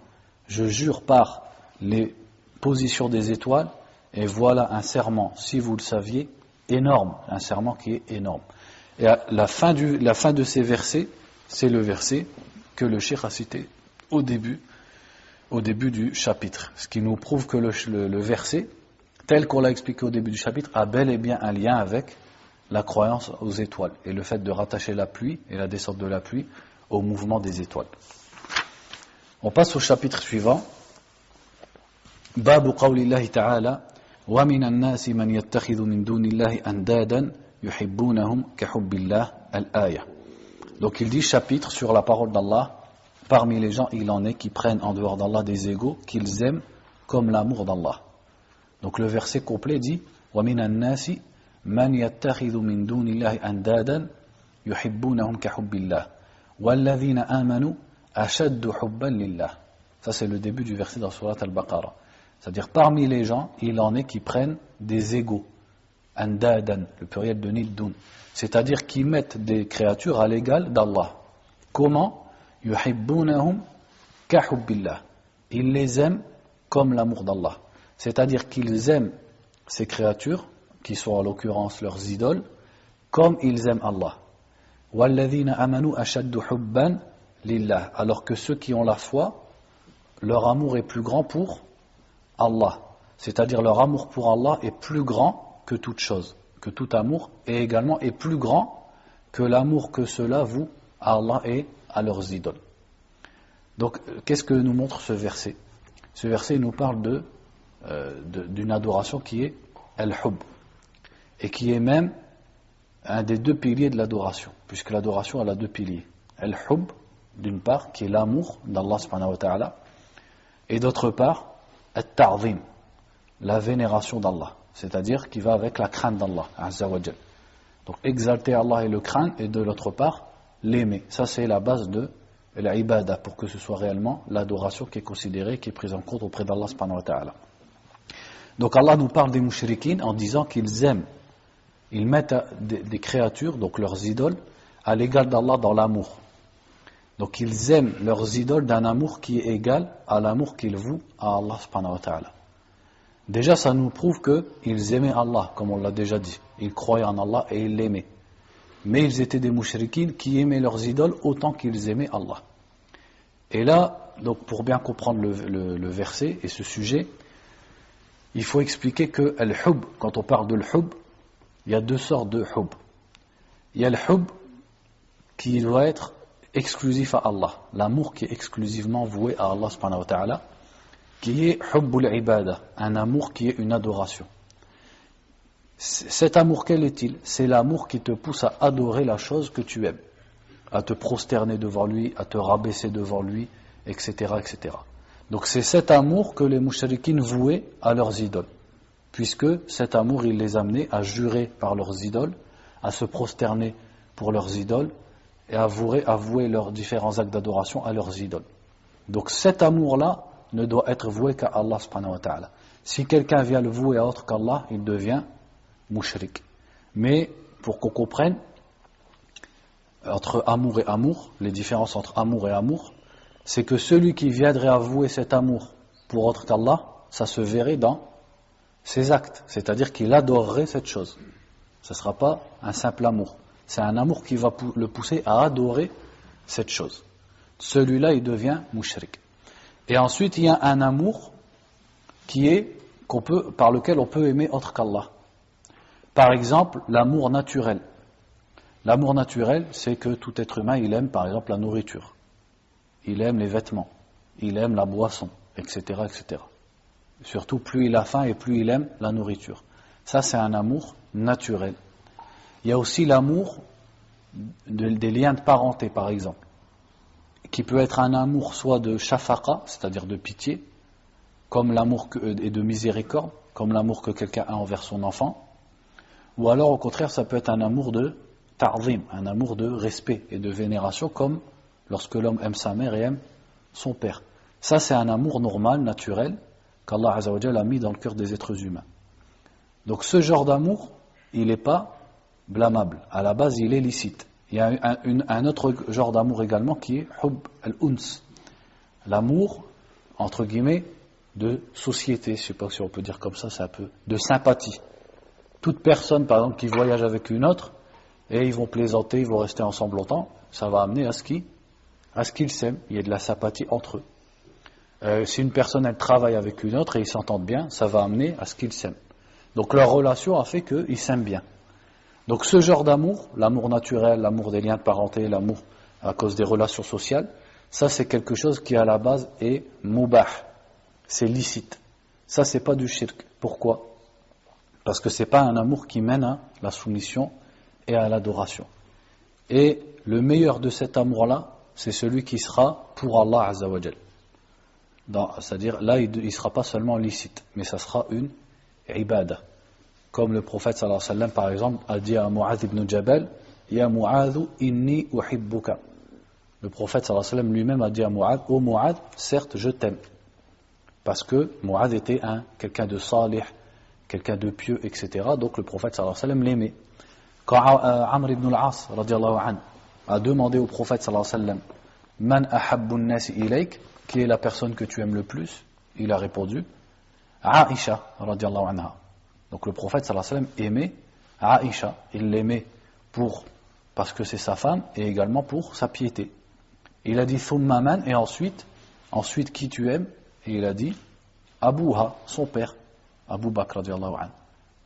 Je jure par les positions des étoiles, et voilà un serment, si vous le saviez, énorme, un serment qui est énorme. Et à la fin de ces versets, c'est le verset que le cheikh a cité au début du chapitre. Ce qui nous prouve que le verset, tel qu'on l'a expliqué au début du chapitre, a bel et bien un lien avec la croyance aux étoiles et le fait de rattacher la pluie et la descente de la pluie au mouvement des étoiles. On passe au chapitre suivant. Babu qawlillahi ta'ala wa minan nasi man yattakhidhu min dunillahi andadan yuhibbunahum kahubbillah al-aya. Donc il dit chapitre sur la parole d'Allah. Parmi les gens, il en est qui prennent en dehors d'Allah des égaux qu'ils aiment comme l'amour d'Allah. Donc le verset complet dit wa minan nasi man yattakhidhu min dunillahi andadan yuhibbunahum kahubbillah walladhina amanu ashaddu hubban lillah. Ça c'est le début du verset dans Surat Al-Baqarah. C'est-à-dire parmi les gens, il en est qui prennent des égaux. Andadan, le pluriel de niddun. C'est-à-dire qui mettent des créatures à l'égal d'Allah. Comment? Yuhibbunahum kahubbillah. Ils les aiment comme l'amour d'Allah. C'est-à-dire qu'ils aiment ces créatures, qui sont en l'occurrence leurs idoles, comme ils aiment Allah. Walladhina amanu ashaddu hubban lillah. Alors que ceux qui ont la foi, leur amour est plus grand pour Allah. C'est-à-dire leur amour pour Allah est plus grand que toute chose, que tout amour, et également est plus grand que l'amour que ceux-là vouent à Allah et à leurs idoles. Donc, qu'est-ce que nous montre ce verset? Ce verset nous parle d'une adoration qui est al-hub, et qui est même un des deux piliers de l'adoration, puisque l'adoration elle a deux piliers. Al-hub, d'une part, qui est l'amour d'Allah subhanahu wa ta'ala, et d'autre part, at-ta'zim, la vénération d'Allah, c'est-à-dire qui va avec la crainte d'Allah, azza wa jal. Donc exalter Allah et le craindre, et de l'autre part, l'aimer. Ça c'est la base de l'ibada, pour que ce soit réellement l'adoration qui est considérée, qui est prise en compte auprès d'Allah subhanahu wa ta'ala. Donc Allah nous parle des mouchriquines en disant qu'ils aiment, ils mettent des créatures, donc leurs idoles, à l'égal d'Allah dans l'amour. Donc ils aiment leurs idoles d'un amour qui est égal à l'amour qu'ils vouent à Allah subhanahu wa ta'ala. Déjà ça nous prouve qu'ils aimaient Allah, comme on l'a déjà dit. Ils croyaient en Allah et ils l'aimaient. Mais ils étaient des mouchriquines qui aimaient leurs idoles autant qu'ils aimaient Allah. Et là, donc pour bien comprendre le verset et ce sujet, il faut expliquer que al-hub, quand on parle de l'hub, il y a deux sortes de hub. Il y a l'hub qui doit être exclusif à Allah, l'amour qui est exclusivement voué à Allah subhanahu wa ta'ala, qui est hubbul ibada, un amour qui est une adoration. Cet amour, quel est-il? C'est l'amour qui te pousse à adorer la chose que tu aimes, à te prosterner devant lui, à te rabaisser devant lui, etc., etc. Donc c'est cet amour que les mouchriquines vouaient à leurs idoles, puisque cet amour, il les amenait à jurer par leurs idoles, à se prosterner pour leurs idoles, et à vouer leurs différents actes d'adoration à leurs idoles. Donc cet amour-là ne doit être voué qu'à Allah subhanahu wa ta'ala. Si quelqu'un vient le vouer à autre qu'Allah, il devient mushrik. Mais pour qu'on comprenne, entre amour et amour, les différences entre amour et amour, c'est que celui qui viendrait avouer cet amour pour autre qu'Allah, ça se verrait dans ses actes, c'est-à-dire qu'il adorerait cette chose. Ce ne sera pas un simple amour. C'est un amour qui va le pousser à adorer cette chose. Celui-là, il devient mushrik. Et ensuite, il y a un amour par lequel on peut aimer autre qu'Allah. Par exemple, l'amour naturel. L'amour naturel, c'est que tout être humain, il aime par exemple la nourriture. Il aime les vêtements. Il aime la boisson, etc., etc. Surtout, plus il a faim et plus il aime la nourriture. Ça, c'est un amour naturel. Il y a aussi l'amour des liens de parenté, par exemple, qui peut être un amour soit de shafaqa, c'est-à-dire de pitié, comme l'amour et de miséricorde, comme l'amour que quelqu'un a envers son enfant, ou alors au contraire, ça peut être un amour de ta'zim, un amour de respect et de vénération, comme lorsque l'homme aime sa mère et aime son père. Ça, c'est un amour normal, naturel, qu'Allah Azza wa Jalla a mis dans le cœur des êtres humains. Donc ce genre d'amour, il n'est pas blâmable. À la base, il est licite. Il y a un autre genre d'amour également qui est hub al-uns, l'amour, entre guillemets, de société, je ne sais pas si on peut dire comme ça, c'est un peu de sympathie. Toute personne, par exemple, qui voyage avec une autre, et ils vont plaisanter, ils vont rester ensemble longtemps, ça va amener à ce qu'ils s'aiment, il y a de la sympathie entre eux. Si une personne, elle travaille avec une autre et ils s'entendent bien, ça va amener à ce qu'ils s'aiment. Donc leur relation a fait qu'ils s'aiment bien. Donc ce genre d'amour, l'amour naturel, l'amour des liens de parenté, l'amour à cause des relations sociales, ça c'est quelque chose qui à la base est mubah, c'est licite. Ça c'est pas du shirk. Pourquoi ? Parce que c'est pas un amour qui mène à la soumission et à l'adoration. Et le meilleur de cet amour-là, c'est celui qui sera pour Allah Azza wa Jal. C'est-à-dire là il ne sera pas seulement licite, mais ça sera une ibadah. Comme le prophète sallallahu alayhi wa sallam par exemple a dit à Mu'adh ibn Jabal, Ya Mu'adh inni uhibbuka. Le prophète sallallahu alayhi wa sallam lui-même a dit à Mu'adh, ô Mu'adh, certes je t'aime. Parce que Mu'adh était quelqu'un de salih, quelqu'un de pieux, etc. Donc le prophète sallallahu alayhi wa sallam l'aimait. Quand Amr ibn al-As radiallahu anhu a demandé au prophète sallallahu alayhi wa sallam, Man ahabbun nasi ilayk, qui est la personne que tu aimes le plus, il a répondu, Aïcha radiallahu anha. Donc le prophète sallallahu alayhi wa sallam aimait Aïcha, il l'aimait parce que c'est sa femme et également pour sa piété. Il a dit Thumma man, et ensuite qui tu aimes? Et il a dit Abouha, son père, Abu Bakr radiallahu anhu.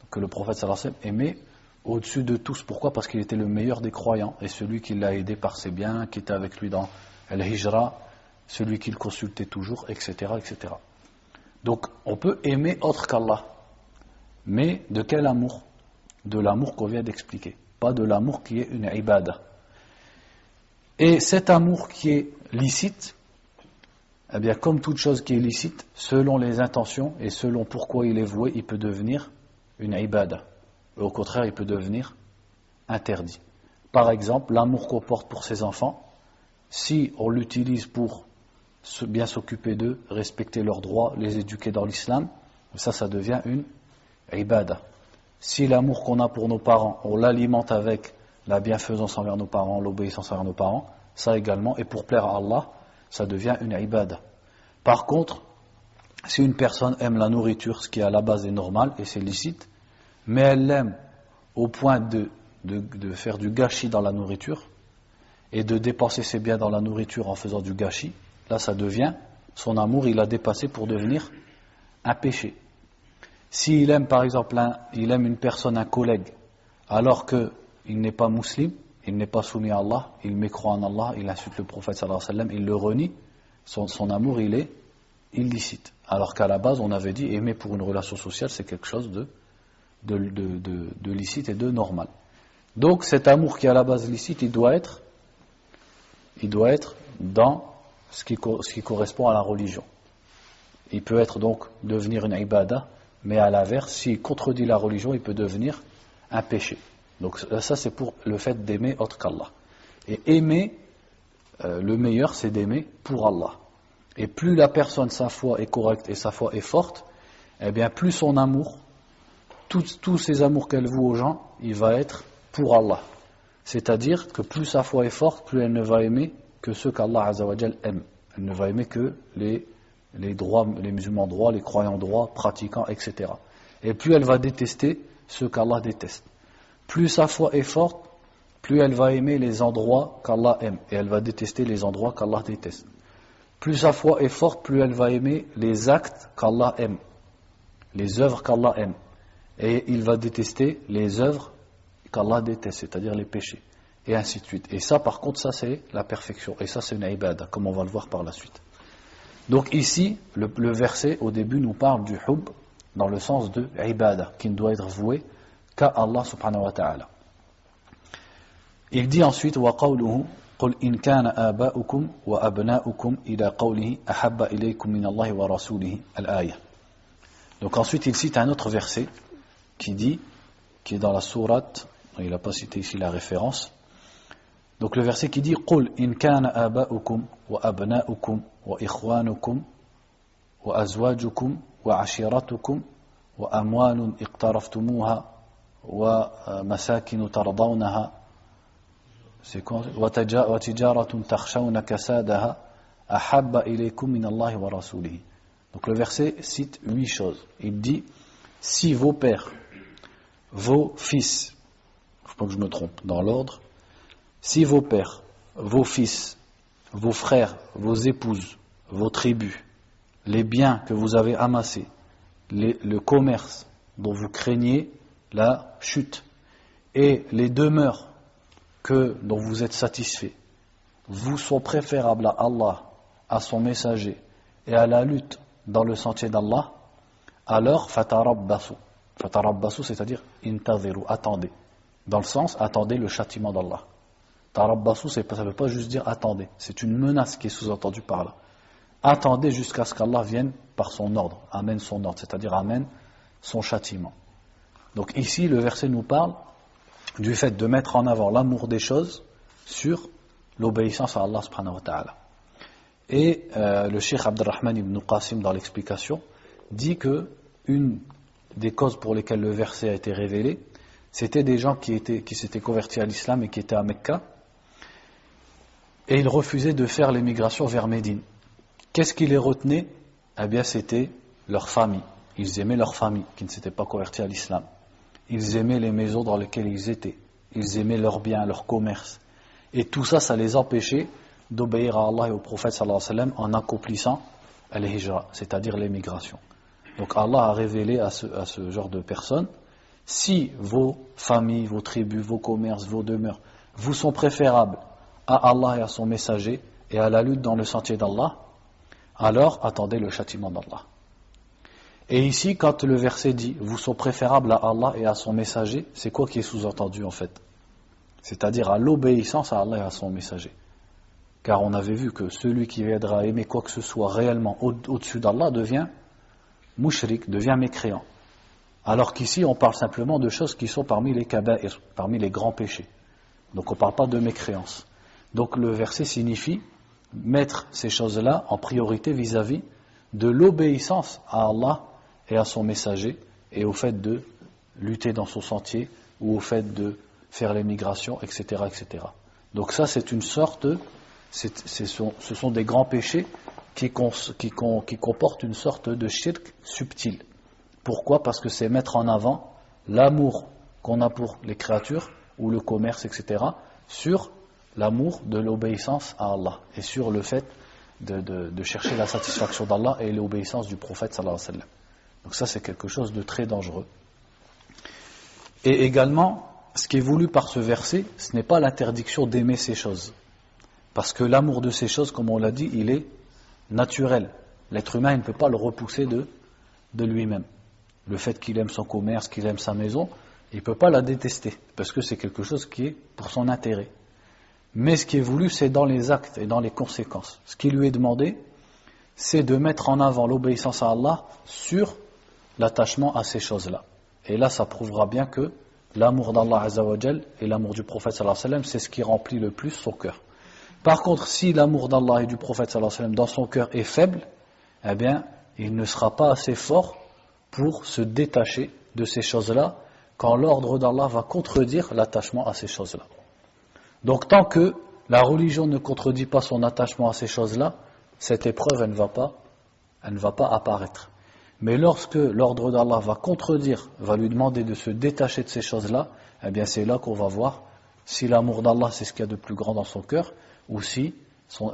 Donc le prophète sallallahu alayhi wa sallam aimait au-dessus de tous. Pourquoi ? Parce qu'il était le meilleur des croyants et celui qui l'a aidé par ses biens, qui était avec lui dans Al-Hijra, celui qu'il consultait toujours, etc., etc. Donc on peut aimer autre qu'Allah. Mais de quel amour ? De l'amour qu'on vient d'expliquer, pas de l'amour qui est une ibadah. Et cet amour qui est licite, eh bien comme toute chose qui est licite, selon les intentions et selon pourquoi il est voué, il peut devenir une ibadah. Et au contraire, il peut devenir interdit. Par exemple, l'amour qu'on porte pour ses enfants, si on l'utilise pour bien s'occuper d'eux, respecter leurs droits, les éduquer dans l'islam, ça devient une ibadah. Si l'amour qu'on a pour nos parents, on l'alimente avec la bienfaisance envers nos parents, l'obéissance envers nos parents, ça également, et pour plaire à Allah, ça devient une ibadah. Par contre, si une personne aime la nourriture, ce qui à la base est normal et c'est licite, mais elle l'aime au point de faire du gâchis dans la nourriture et de dépenser ses biens dans la nourriture en faisant du gâchis, là ça devient, son amour il a dépassé pour devenir un péché. S'il aime par exemple il aime une personne, un collègue, alors qu'il n'est pas musulman, il n'est pas soumis à Allah, il mécroit en Allah, il insulte le prophète sallallahu alayhi wa sallam, il le renie, son amour il est illicite. Alors qu'à la base on avait dit aimer pour une relation sociale c'est quelque chose de licite et de normal. Donc cet amour qui est à la base licite, il doit être dans ce qui correspond à la religion. Il peut être donc devenir une ibadah, mais à l'inverse, s'il contredit la religion, il peut devenir un péché. Donc ça c'est pour le fait d'aimer autre qu'Allah. Et aimer, le meilleur c'est d'aimer pour Allah. Et plus la personne, sa foi est correcte et sa foi est forte, eh bien plus son amour, tous ces amours qu'elle voue aux gens, il va être pour Allah. C'est-à-dire que plus sa foi est forte, plus elle ne va aimer que ceux qu'Allah Azza wa Jal aime. Elle ne va aimer que les musulmans droits, les croyants droits, pratiquants, etc. Et plus elle va détester ceux qu'Allah déteste. Plus sa foi est forte, plus elle va aimer les endroits qu'Allah aime. Et elle va détester les endroits qu'Allah déteste. Plus sa foi est forte, plus elle va aimer les actes qu'Allah aime. Les œuvres qu'Allah aime. Et il va détester les œuvres qu'Allah déteste, c'est-à-dire les péchés. Et ainsi de suite. Et ça, par contre, ça c'est la perfection. Et ça c'est une ibadah, comme on va le voir par la suite. Donc ici, le verset au début nous parle du hub dans le sens de ibadah, qui ne doit être voué qu'à Allah subhanahu wa ta'ala. Il dit ensuite وَقَوْلُهُ قُلْ إِنْ كَانَ آبَاؤُكُمْ وَأَبْنَاؤُكُمْ إِلَى قَوْلِهِ أَحَبَّ إِلَيْكُمْ مِنَ اللَّهِ وَرَسُولِهِ الْآيَةِ. Donc ensuite il cite un autre verset qui est dans la sourate, il n'a pas cité ici la référence. Donc le verset qui dit قُلْ إِنْ كَانَ آبَاؤُكُمْ وَأَبْنَاؤُكُمْ وَإِخْوَانُكُمْ وَأَزْوَاجُكُمْ وعشيرتكم وأموال اقترفتموها ومساكن ترضونها وتجارة تخشون كسادها أحب إليكم من الله ورسوله. Donc le verset cite 8 choses. Il dit, si vos pères, vos fils, il ne faut pas que je me trompe dans l'ordre, si vos pères, vos fils, vos frères, vos épouses, vos tribus, les biens que vous avez amassés, le commerce dont vous craignez la chute, et les demeures dont vous êtes satisfaits, vous sont préférables à Allah, à son messager, et à la lutte dans le sentier d'Allah, alors fatarabbasu. Fatarabbasu, c'est-à-dire intaziru, attendez. Dans le sens, attendez le châtiment d'Allah. Tarabbasu, ça ne veut pas juste dire attendez. C'est une menace qui est sous-entendue par là. Attendez jusqu'à ce qu'Allah vienne par son ordre, amène son ordre, c'est-à-dire amène son châtiment. Donc ici, le verset nous parle du fait de mettre en avant l'amour des choses sur l'obéissance à Allah subhanahu wa ta'ala. Et le Cheikh Abdurrahman ibn Qasim, dans l'explication, dit que une des causes pour lesquelles le verset a été révélé, c'était des gens qui s'étaient convertis à l'islam et qui étaient à Mecca, et ils refusaient de faire l'émigration vers Médine. Qu'est-ce qui les retenait? Eh bien, c'était leur famille. Ils aimaient leur famille, qui ne s'était pas convertie à l'islam. Ils aimaient les maisons dans lesquelles ils étaient. Ils aimaient leurs biens, leur commerce. Et tout ça, ça les empêchait d'obéir à Allah et au prophète sallallahu alayhi wa sallam en accomplissant al-hijra, c'est-à-dire l'émigration. Donc Allah a révélé à ce genre de personnes, si vos familles, vos tribus, vos commerces, vos demeures vous sont préférables à Allah et à son messager et à la lutte dans le sentier d'Allah, alors attendez le châtiment d'Allah. Et ici, quand le verset dit vous sont préférables à Allah et à son messager, c'est quoi qui est sous-entendu en fait? C'est-à-dire à l'obéissance à Allah et à son messager. Car on avait vu que celui qui viendra aimer quoi que ce soit réellement au-dessus d'Allah devient mushrik, devient mécréant. Alors qu'ici, on parle simplement de choses qui sont parmi les kaba'ir, parmi les grands péchés. Donc on ne parle pas de mécréance. Donc le verset signifie mettre ces choses-là en priorité vis-à-vis de l'obéissance à Allah et à son messager, et au fait de lutter dans son sentier, ou au fait de faire l'émigration, etc., etc. Donc ça, c'est une sorte, ce sont des grands péchés qui comportent une sorte de shirk subtil. Pourquoi? Parce que c'est mettre en avant l'amour qu'on a pour les créatures, ou le commerce, etc., sur l'amour de l'obéissance à Allah, et sur le fait de chercher la satisfaction d'Allah et l'obéissance du prophète sallallahu alayhi wa sallam. Donc ça, c'est quelque chose de très dangereux. Et également, ce qui est voulu par ce verset, ce n'est pas l'interdiction d'aimer ces choses. Parce que l'amour de ces choses, comme on l'a dit, il est naturel. L'être humain, il ne peut pas le repousser de lui-même. Le fait qu'il aime son commerce, qu'il aime sa maison, il ne peut pas la détester, parce que c'est quelque chose qui est pour son intérêt. Mais ce qui est voulu, c'est dans les actes et dans les conséquences. Ce qui lui est demandé, c'est de mettre en avant l'obéissance à Allah sur l'attachement à ces choses-là. Et là, ça prouvera bien que l'amour d'Allah Azza wa Jal et l'amour du prophète sallallahu alayhi wa sallam, c'est ce qui remplit le plus son cœur. Par contre, si l'amour d'Allah et du prophète sallallahu alayhi wa sallam dans son cœur est faible, eh bien, il ne sera pas assez fort pour se détacher de ces choses-là quand l'ordre d'Allah va contredire l'attachement à ces choses-là. Donc tant que la religion ne contredit pas son attachement à ces choses-là, cette épreuve, elle ne va pas apparaître. Mais lorsque l'ordre d'Allah va contredire, va lui demander de se détacher de ces choses-là, eh bien c'est là qu'on va voir si l'amour d'Allah c'est ce qu'il y a de plus grand dans son cœur, ou si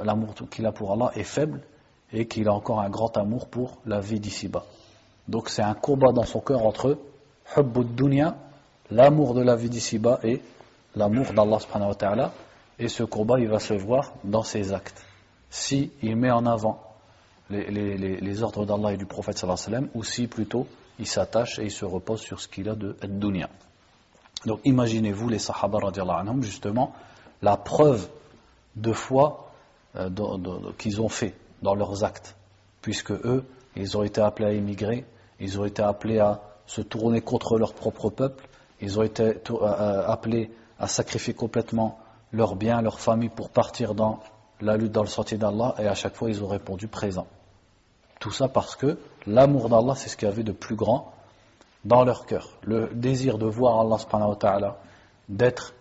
l'amour qu'il a pour Allah est faible et qu'il a encore un grand amour pour la vie d'ici-bas. Donc c'est un combat dans son cœur entre hubbud dunya, l'amour de la vie d'ici-bas, et l'amour d'Allah subhanahu wa ta'ala, et ce combat il va se voir dans ses actes. Si il met en avant les ordres d'Allah et du prophète sallallahu alayhi wa sallam, ou si plutôt il s'attache et il se repose sur ce qu'il a de dunya. Donc imaginez-vous les sahaba radiallahu anhum, justement, la preuve de foi qu'ils ont fait dans leurs actes, puisque eux, ils ont été appelés à émigrer, ils ont été appelés à se tourner contre leur propre peuple, ils ont été appelés à sacrifier complètement leurs biens, leur famille pour partir dans la lutte dans le sentier d'Allah, et à chaque fois ils ont répondu présent. Tout ça parce que l'amour d'Allah, c'est ce qu'il y avait de plus grand dans leur cœur. Le désir de voir Allah subhanahu wa ta'ala, d'être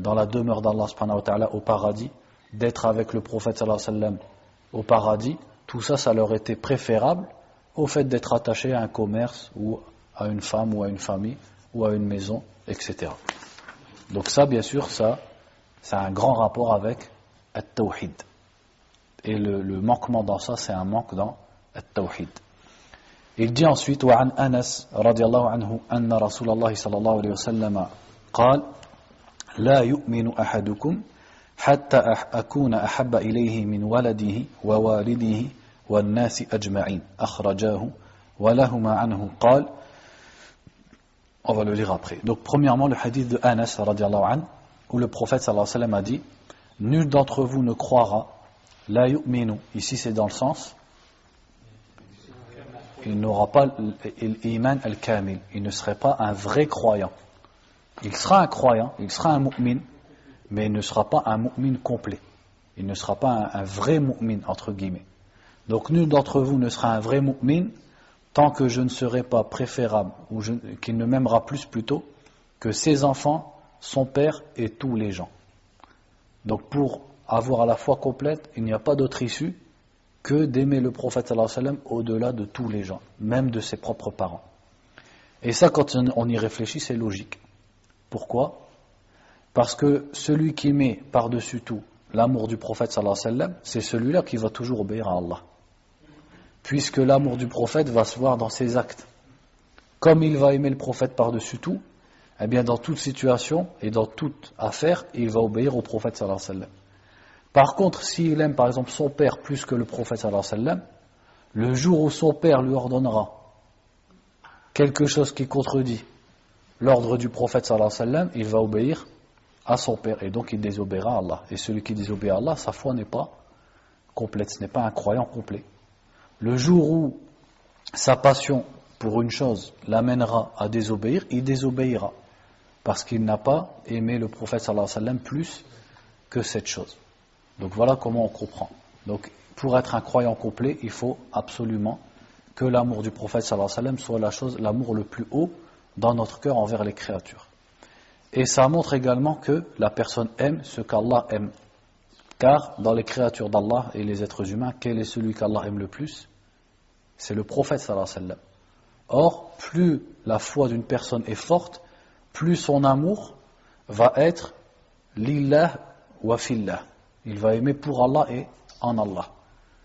dans la demeure d'Allah subhanahu wa ta'ala au paradis, d'être avec le prophète sallallahu alayhi wa sallam au paradis, tout ça, ça leur était préférable au fait d'être attaché à un commerce ou à une femme ou à une famille ou à une maison, etc. Donc ça, bien sûr, ça a un grand rapport avec at-tawhid. Et le manquement dans ça, c'est un manque dans at-tawhid. Il dit ensuite وعن أنس رضي الله عنه أن رسول الله صلى الله عليه وسلم قال لا يؤمن أحدكم حتى أكون أحب إليه من ولده ووالده والناس أجمعين أخرجاه ولهما عنه قال. On va le lire après. Donc premièrement le hadith de Anas radiallahu anhu où le prophète sallallahu alayhi wa sallam a dit nul d'entre vous ne croira la yu'minu, ici c'est dans le sens il n'aura pas l'iman al-kamil, il ne serait pas un vrai croyant. Il sera un croyant, il sera un mu'min, mais il ne sera pas un mu'min complet. Il ne sera pas un vrai mu'min, entre guillemets. Donc nul d'entre vous ne sera un vrai mu'min tant que je ne serai pas préférable, ou qu'il ne m'aimera plus plutôt, que ses enfants, son père et tous les gens. Donc pour avoir la foi complète, il n'y a pas d'autre issue que d'aimer le prophète sallallahu alayhi wa sallam au-delà de tous les gens, même de ses propres parents. Et ça, quand on y réfléchit, c'est logique. Pourquoi ? Parce que celui qui met par-dessus tout l'amour du prophète sallallahu alayhi wa sallam, c'est celui-là qui va toujours obéir à Allah. Puisque l'amour du prophète va se voir dans ses actes. Comme il va aimer le prophète par-dessus tout, eh bien dans toute situation et dans toute affaire, il va obéir au prophète sallallahu alayhi wa sallam. Par contre, s'il aime par exemple son père plus que le prophète sallallahu alayhi wa sallam, le jour où son père lui ordonnera quelque chose qui contredit l'ordre du prophète sallallahu alayhi wa sallam, il va obéir à son père et donc il désobéira à Allah. Et celui qui désobéit à Allah, sa foi n'est pas complète, ce n'est pas un croyant complet. Le jour où sa passion pour une chose l'amènera à désobéir, il désobéira parce qu'il n'a pas aimé le prophète sallallahu alayhi wa sallam plus que cette chose. Donc voilà comment on comprend. Donc pour être un croyant complet, il faut absolument que l'amour du prophète sallallahu alayhi wa sallam soit l'amour le plus haut dans notre cœur envers les créatures. Et ça montre également que la personne aime ce qu'Allah aime. Car dans les créatures d'Allah et les êtres humains, quel est celui qu'Allah aime le plus ? C'est le prophète sallallahu alayhi wa sallam. Or, plus la foi d'une personne est forte, plus son amour va être lillah wa fillah. Il va aimer pour Allah et en Allah.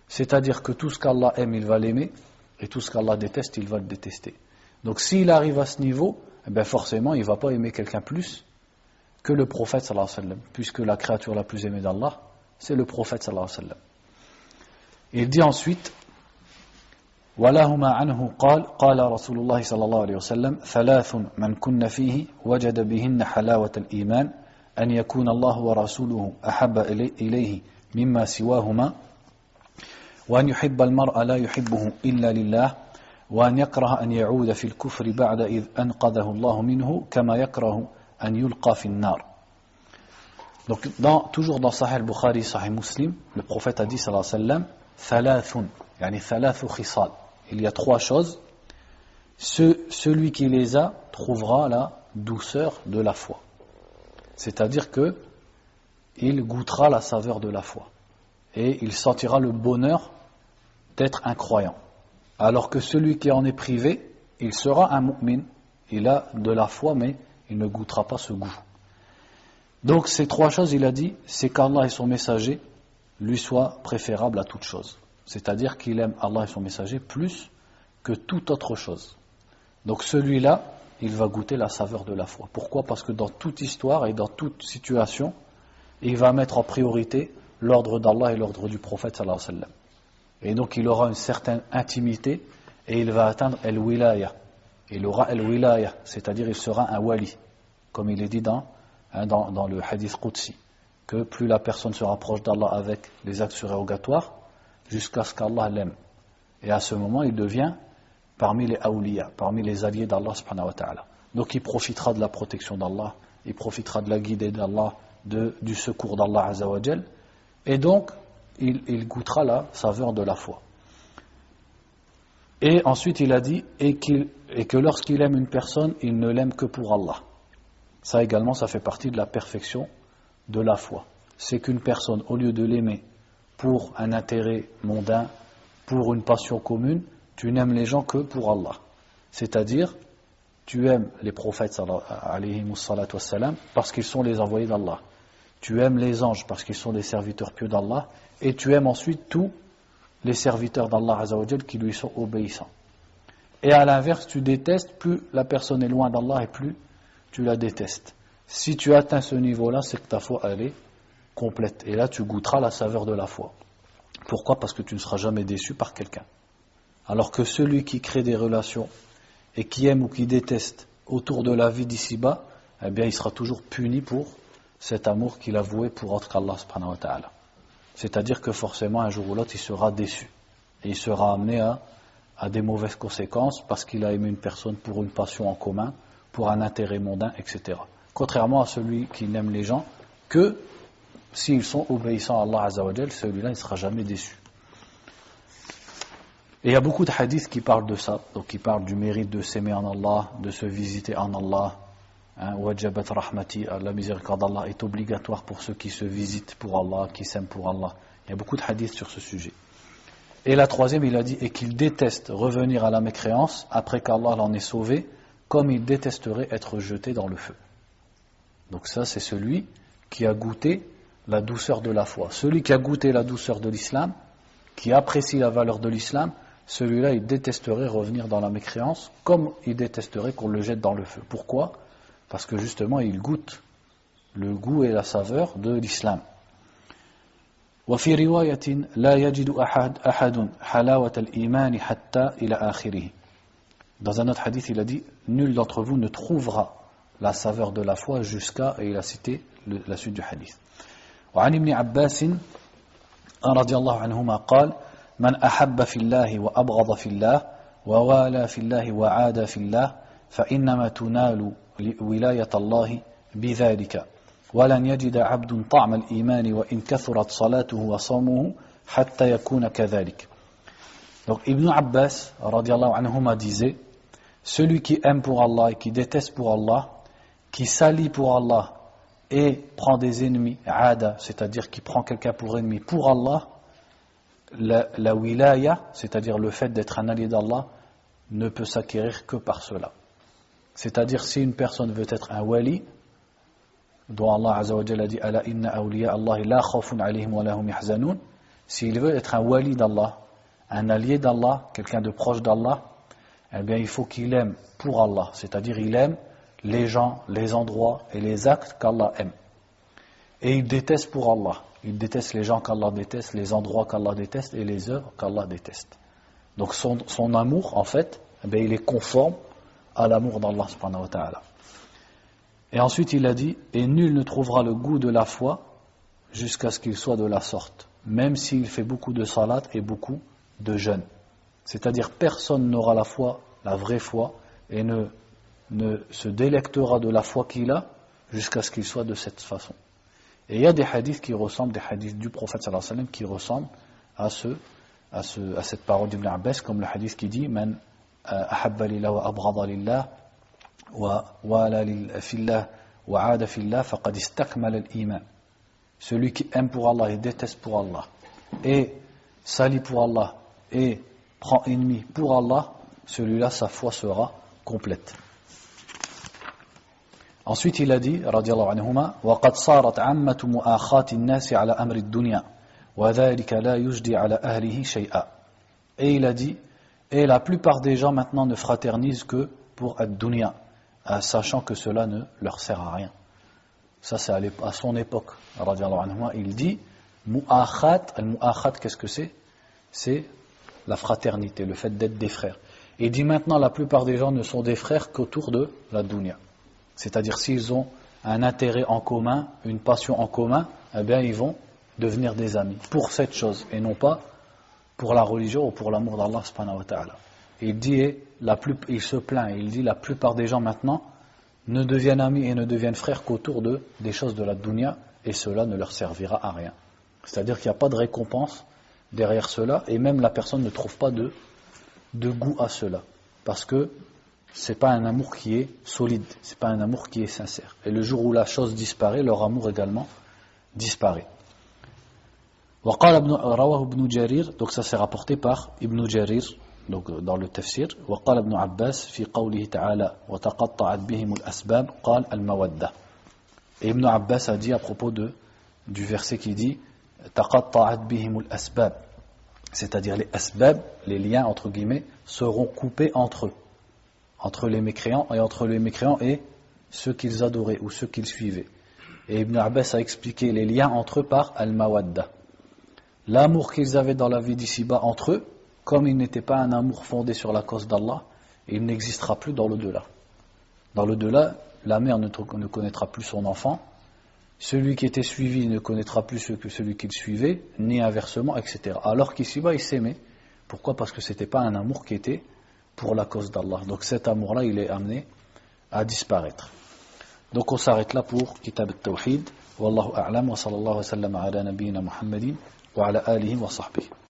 C'est-à-dire que tout ce qu'Allah aime, il va l'aimer, et tout ce qu'Allah déteste, il va le détester. Donc s'il arrive à ce niveau, eh bien forcément, il ne va pas aimer quelqu'un plus que le prophète sallallahu alayhi wa sallam, puisque la créature la plus aimée d'Allah, c'est le prophète sallallahu alayhi wa sallam. Il dit ensuite ولهما عنه قال قال رسول الله صلى الله عليه وسلم ثلاث من كن فيه وجد بهن حلاوة الإيمان أن يكون الله ورسوله أحب إليه مما سواهما وأن يحب المرء لا يحبه إلا لله وأن يكره أن يعود في الكفر بعد إذ أنقذه الله منه كما يكره أن يلقى في النار. Donc toujours dans Sahih al-Bukhari, Sahih Muslim, le prophète a dit sallallahu alayhi wa sallam ثلاث يعني ثلاث خصال. Il y a trois choses. Celui qui les a trouvera la douceur de la foi. C'est-à-dire que il goûtera la saveur de la foi. Et il sentira le bonheur d'être un croyant. Alors que celui qui en est privé, il sera un mu'min. Il a de la foi, mais il ne goûtera pas ce goût. Donc ces trois choses, il a dit, c'est qu'Allah et son messager lui soient préférables à toute chose. C'est-à-dire qu'il aime Allah et son messager plus que toute autre chose. Donc celui-là, il va goûter la saveur de la foi. Pourquoi ? Parce que dans toute histoire et dans toute situation, il va mettre en priorité l'ordre d'Allah et l'ordre du prophète sallallahu alayhi wa sallam. Et donc il aura une certaine intimité et il va atteindre al-wilaya. Il aura al-wilaya, c'est-à-dire il sera un wali, comme il est dit dans le hadith Qudsi, que plus la personne se rapproche d'Allah avec les actes surérogatoires, jusqu'à ce qu'Allah l'aime. Et à ce moment, il devient parmi les awliya, parmi les alliés d'Allah subhanahu wa ta'ala. Donc il profitera de la protection d'Allah, il profitera de la guidée d'Allah, du secours d'Allah azza wa jal, et donc il goûtera la saveur de la foi. Et ensuite il a dit et que lorsqu'il aime une personne, il ne l'aime que pour Allah. Ça également, ça fait partie de la perfection de la foi. C'est qu'une personne, au lieu de l'aimer pour un intérêt mondain, pour une passion commune, tu n'aimes les gens que pour Allah. C'est-à-dire, tu aimes les prophètes parce qu'ils sont les envoyés d'Allah. Tu aimes les anges parce qu'ils sont les serviteurs pieux d'Allah. Et tu aimes ensuite tous les serviteurs d'Allah Azzawajal qui lui sont obéissants. Et à l'inverse, tu détestes, plus la personne est loin d'Allah et plus tu la détestes. Si tu atteins ce niveau-là, c'est que ta foi elle est complète. Et là, tu goûteras la saveur de la foi. Pourquoi ? Parce que tu ne seras jamais déçu par quelqu'un. Alors que celui qui crée des relations et qui aime ou qui déteste autour de la vie d'ici-bas, eh bien, il sera toujours puni pour cet amour qu'il a voué pour autre qu'Allah subhanahu wa ta'ala. C'est-à-dire que forcément, un jour ou l'autre, il sera déçu. Et il sera amené à des mauvaises conséquences parce qu'il a aimé une personne pour une passion en commun, pour un intérêt mondain, etc. Contrairement à celui qui n'aime les gens que s'ils sont obéissants à Allah Azzawajal, celui-là ne sera jamais déçu. Et il y a beaucoup de hadiths qui parlent de ça, donc qui parlent du mérite de s'aimer en Allah, de se visiter en Allah. Wajabat rahmati, la miséricorde d'Allah est obligatoire pour ceux qui se visitent pour Allah, qui s'aiment pour Allah. Il y a beaucoup de hadiths sur ce sujet. Et la troisième, il a dit, et qu'il déteste revenir à la mécréance après qu'Allah l'en ait sauvé, comme il détesterait être jeté dans le feu. Donc ça, c'est celui qui a goûté la douceur de la foi. Celui qui a goûté la douceur de l'islam, qui apprécie la valeur de l'islam, celui-là, il détesterait revenir dans la mécréance, comme il détesterait qu'on le jette dans le feu. Pourquoi ? Parce que justement, il goûte le goût et la saveur de l'islam. وفي رواية لا يجد أحد حلاوة الإيمان حتى إلى آخره. Dans un autre hadith, il a dit, nul d'entre vous ne trouvera la saveur de la foi jusqu'à, et il a cité la suite du hadith. وعن ابن عباس رضي الله عنهما قال من أحب في الله وأبغض في الله ووالى في الله وعاد في الله فإنما تنال ولاية الله بذلك ولن يجد عبد طعم الإيمان وإن كثرت صلاته وصومه حتى يكون كذلك. Donc Ibn Abbas radiallahu anhuma disait, celui qui aime pour Allah et qui déteste pour Allah, qui s'allie pour Allah et prend des ennemis, ada, c'est-à-dire qui prend quelqu'un pour ennemi pour Allah, la wilaya, c'est-à-dire le fait d'être un allié d'Allah, ne peut s'acquérir que par cela. C'est-à-dire si une personne veut être un wali, dont Allah Azza wa Jalla dit ala inna awliya Allah la khawfun alayhim wa lahum yahzanun, s'il veut être un wali d'Allah, un allié d'Allah, quelqu'un de proche d'Allah, eh bien il faut qu'il aime pour Allah, c'est-à-dire il aime les gens, les endroits et les actes qu'Allah aime. Et il déteste pour Allah. Il déteste les gens qu'Allah déteste, les endroits qu'Allah déteste et les œuvres qu'Allah déteste. Donc son amour, en fait, eh bien, il est conforme à l'amour d'Allah subhanahu wa ta'ala. Et ensuite il a dit, et nul ne trouvera le goût de la foi jusqu'à ce qu'il soit de la sorte, même s'il fait beaucoup de salat et beaucoup de jeûne. C'est-à-dire personne n'aura la foi, la vraie foi, et ne se délectera de la foi qu'il a jusqu'à ce qu'il soit de cette façon. Et il y a des hadiths qui ressemblent, des hadiths du prophète sallallahu alayhi wa sallam qui ressemblent à cette parole d'Ibn Abbas, comme le hadith qui dit Man ahabba lillah wa abghada lillah wa wala fillah wa aada fillah faqad istakmala al-iman. Celui qui aime pour Allah et déteste pour Allah et s'allie pour Allah et prend ennemi pour Allah, celui-là sa foi sera complète. Ensuite il a dit radiyallahu anhuma wa qad sarat 'ammatu mu'akhati an-nas 'ala amri ad-dunya wa dhalika la yujdi 'ala ahlihi shay'a. Et il a dit, et la plupart des gens maintenant ne fraternisent que pour ad-dunya, sachant que cela ne leur sert à rien. Ça c'est à son époque radiyallahu anhuma, il dit mu'akhat, al-mu'akhat qu'est-ce que c'est? C'est la fraternité, le fait d'être des frères. Et il dit maintenant la plupart des gens ne sont des frères qu'autour de la dunya. C'est-à-dire s'ils ont un intérêt en commun, une passion en commun, eh bien ils vont devenir des amis pour cette chose et non pas pour la religion ou pour l'amour d'Allah subhanahu wa ta'ala. Il dit, il se plaint, il dit la plupart des gens maintenant ne deviennent amis et ne deviennent frères qu'autour des choses de la dunya et cela ne leur servira à rien. C'est-à-dire qu'il n'y a pas de récompense derrière cela et même la personne ne trouve pas de de goût à cela. Parce que c'est pas un amour qui est solide, c'est pas un amour qui est sincère. Et le jour où la chose disparaît, leur amour également disparaît. رواه ابن جرير, donc ça c'est rapporté par Ibn Jarir, donc dans le tafsir. وقال ابن عباس في قوله تعالى وتقطعت بهم الأسباب قال المودة. Et Ibn Abbas a dit à propos du verset qui dit تقطعت بهم الأسباب, c'est-à-dire les asbab, les liens entre guillemets, seront coupés entre eux, entre les mécréants et ceux qu'ils adoraient ou ceux qu'ils suivaient. Et Ibn Abbas a expliqué les liens entre eux par al-mawadda. L'amour qu'ils avaient dans la vie d'ici-bas entre eux, comme il n'était pas un amour fondé sur la cause d'Allah, il n'existera plus dans l'au-delà. Dans l'au-delà, la mère ne connaîtra plus son enfant, celui qui était suivi ne connaîtra plus celui qu'il suivait, ni inversement, etc. Alors qu'ici-bas, ils s'aimaient. Pourquoi ? Parce que ce n'était pas un amour qui était pour la cause d'Allah. Donc cet amour-là, il est amené à disparaître. Donc on s'arrête là pour Kitab al-Tawhid. Wallahu a'lam wa sallallahu wa sallam ala nabiyyina Muhammadin wa ala alihi wa sahbihi.